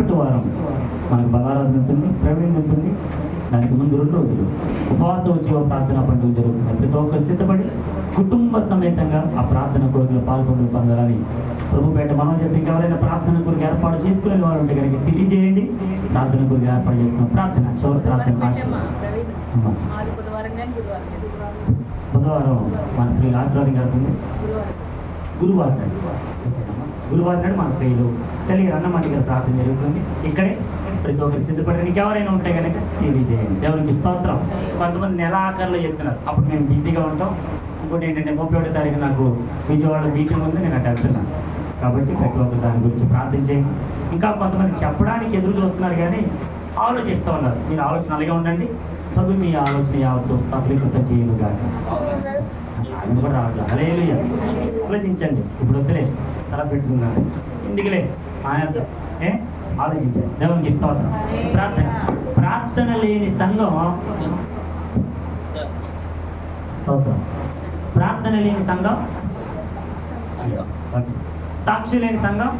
Speaker 1: తెలుసుకున్నావు, మనకు బలారాధన ఉంటుంది, ప్రవీణ్ ఉంటుంది. దానికి ముందు 2 రోజులు ఉపవాస ఉద్యోగ ప్రార్థన పండుగ జరుగుతుంది. ప్రతి ఒక్కరు సిద్ధపడి కుటుంబ సమేతంగా ఆ ప్రార్థన కొడుకులు పొందాలని ప్రభుపేట మనం చేస్తే ఎవరైనా ప్రార్థన కొరకు ఏర్పాటు చేసుకునే వారు ఉంటే కనుక తెలియజేయండి. ప్రార్థన కొరకు ఏర్పాటు చేసుకున్న ప్రార్థన చివరి ప్రార్థన బుధవారం మన ప్రియులు ఆశీర్వాదం జరుగుతుంది. గురువారం నాడు మన ప్రియులు తెలియ అన్నమాటి గారి ప్రార్థన జరుగుతుంది. ఇక్కడే ప్రతి ఒక్కరు సిద్ధపడడానికి ఎవరైనా ఉంటే కనుక తెలియజేయండి. దేవునికి స్తోత్రం. కొంతమంది నెల ఆఖరిలో చెప్తున్నారు, అప్పుడు మేము బిజీగా ఉంటాం. ఇంకోటి ఏంటంటే 31వ తారీఖు నాకు విజయవాడ మీటింగ్ ఉంది, నేను అటు వెళ్తున్నాను. కాబట్టి ప్రతి ఒక్క దాని గురించి ప్రార్థన చేయండి. ఇంకా కొంతమంది చెప్పడానికి ఎదురు చూస్తున్నారు కానీ ఆలోచిస్తూ ఉన్నారు. మీరు ఆలోచన అలాగే ఉండండి. ప్రభు మీ ఆలోచన యావత్తు సఫలీకృతం చేయను కాక ఆయన కూడా రావట్లేదు. హల్లెలూయా. ఆలోచించండి. ఇప్పుడు వద్దులే తల పెట్టుకున్నాను ఎందుకులే ఆయన ఆలోచించండి. దేవునికి స్తోత్రం. ప్రార్థన లేని సంఘం స్తోత్రం. ప్రార్థన లేని సంఘం, సాక్షి లేని సంఘం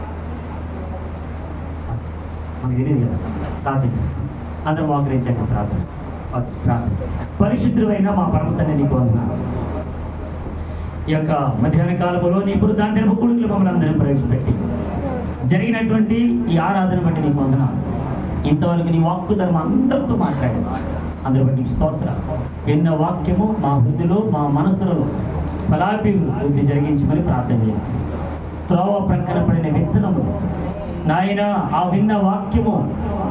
Speaker 1: మనకు తెలియదు కదా. ప్రార్థన చేస్తాం. అందరూ మోకరించండి. ప్రార్థన. పరిశుద్ధుడైన మా పరమ తండ్రి నీకు వందనాలు. ఈ యొక్క మధ్యాహ్న కాలంలో నీ ఇప్పుడు దాని కొడుకులు మమ్మల్ని అందరినీ ప్రవేశపెట్టి జరిగినటువంటి ఈ ఆరాధన బట్టి నీకు వందనాలు. ఇంతవరకు నీ వాక్కు ధర్మ అందరితో మాట్లాడారు. అందరి బట్టి స్తోత్ర. ఎన్నో వాక్యము మా హృదయలో మా మనసులలో ఫలాభివృద్ధి జరిగించమని ప్రార్థన చేస్తాం. త్రోవ ప్రక్కన పడిన విత్తనము నాయన ఆ విన్న వాక్యము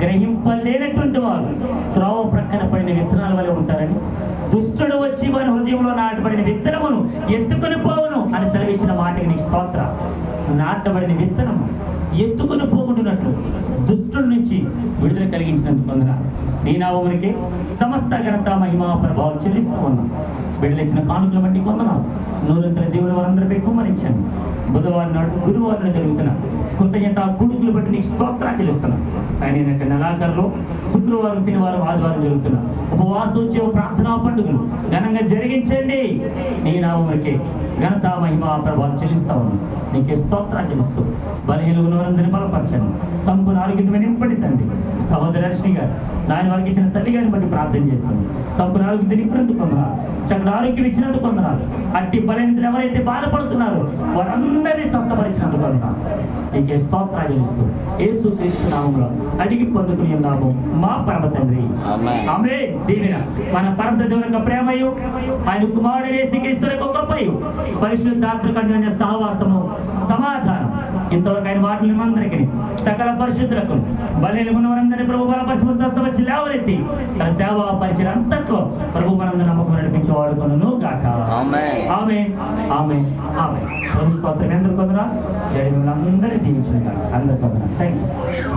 Speaker 1: గ్రహింపలేనటువంటి వారు త్రోవ ప్రక్కన పడిన విత్తనాల వలె ఉంటారని, దుష్టుడు వచ్చి వారి హృదయంలో నాటబడిన విత్తనమును ఎత్తుకొని పోవును అని సెలవిచ్చిన మాటకి నీకు స్తోత్ర. నాటబడిన విత్తనము ఎత్తుకొని పోకుంటున్నట్లు దుష్టుడి నుంచి విడుదల కలిగించినందుకు వందన. నీ నామమునికి సమస్త ఘనత మహిమ ప్రభావం చెల్లిస్తూ ఉన్నాం. విడుదలిచ్చిన కానుకల బట్టి కొందనాలు. నూరంతల దేవుని వారందరూ పెట్టుకోమనిచ్చాను. బుధవారం నాడు గురువారం జరుగుతున్న కృతజ్ఞత కూడుకులు బట్టి నీకు స్తోత్రాలు చెల్లిస్తున్నాను. ఆయన యొక్క నెలాఖరులో శుక్రవారం, శనివారం, ఆదివారం జరుగుతున్న ఉపవాసోత్సవ ప్రార్థనా పండుగలు ఘనంగా జరిగించండి. నీ నామమునికి ఘనత మహిమ ప్రభావం చెల్లిస్తా ఉన్నాను. నీకే స్తోత్రాలు చెల్లిస్తూ బలహీనులను వారందరినీ బలపరచండి. సంపూర్ణ ఆరోగ్యమే నింపండి తండ్రి. సహోదరి రశ్మి గారు నాయన వారికి ఇచ్చిన తల్లి గారిని బట్టి ప్రార్థన చేస్తాను. సంపూర్ణ ఆరోగ్యం నింపినందుకు కొందనాలు. చక్కటి ఆరోగ్యం ఇచ్చినందుకు కొందనాలు. అట్టి బలహీనతలు ఎవరైతే బాధపడుతున్నారో వారందరినీ స్వస్థపరిచినందుకు కొందనాలు. నీకే స్తోత్రాలు చెల్లిస్తూ యేసు క్రీస్తు నామములో అడిగి పొందుకుని ఉన్నాము మా పరమ తండ్రి. ఆమేన్. దీవెన మన పరమ దేవుని యొక్క ప్రేమయు, ఆయన కుమారుడు యేసుక్రీస్తు యొక్క కృపయు, పరిశుద్ధాత్మ అన్యోన్య సహవాసము, సమాధానం ఇంతవరకు ఆయన మాటలు అందరికీ సకల పరిశుద్ధులకు బలహీన ఉన్నవారందరినీ ప్రభు బలపరచు వచ్చి లేవనెత్తి తన సేవా పరిచయం అంతట్లో ప్రభు మనందరూ నమ్మకం నడిపించి వాడుకొనును గాక. ఆమేన్ ఆమేన్ ఆమేన్ ఆమేన్. ప్రభు స్తోత్రం. అందరూ కొందరా జడి మిమ్మల్ని అందరినీ దీవించును గాక. అందరూ కొందరా. థాంక్యూ.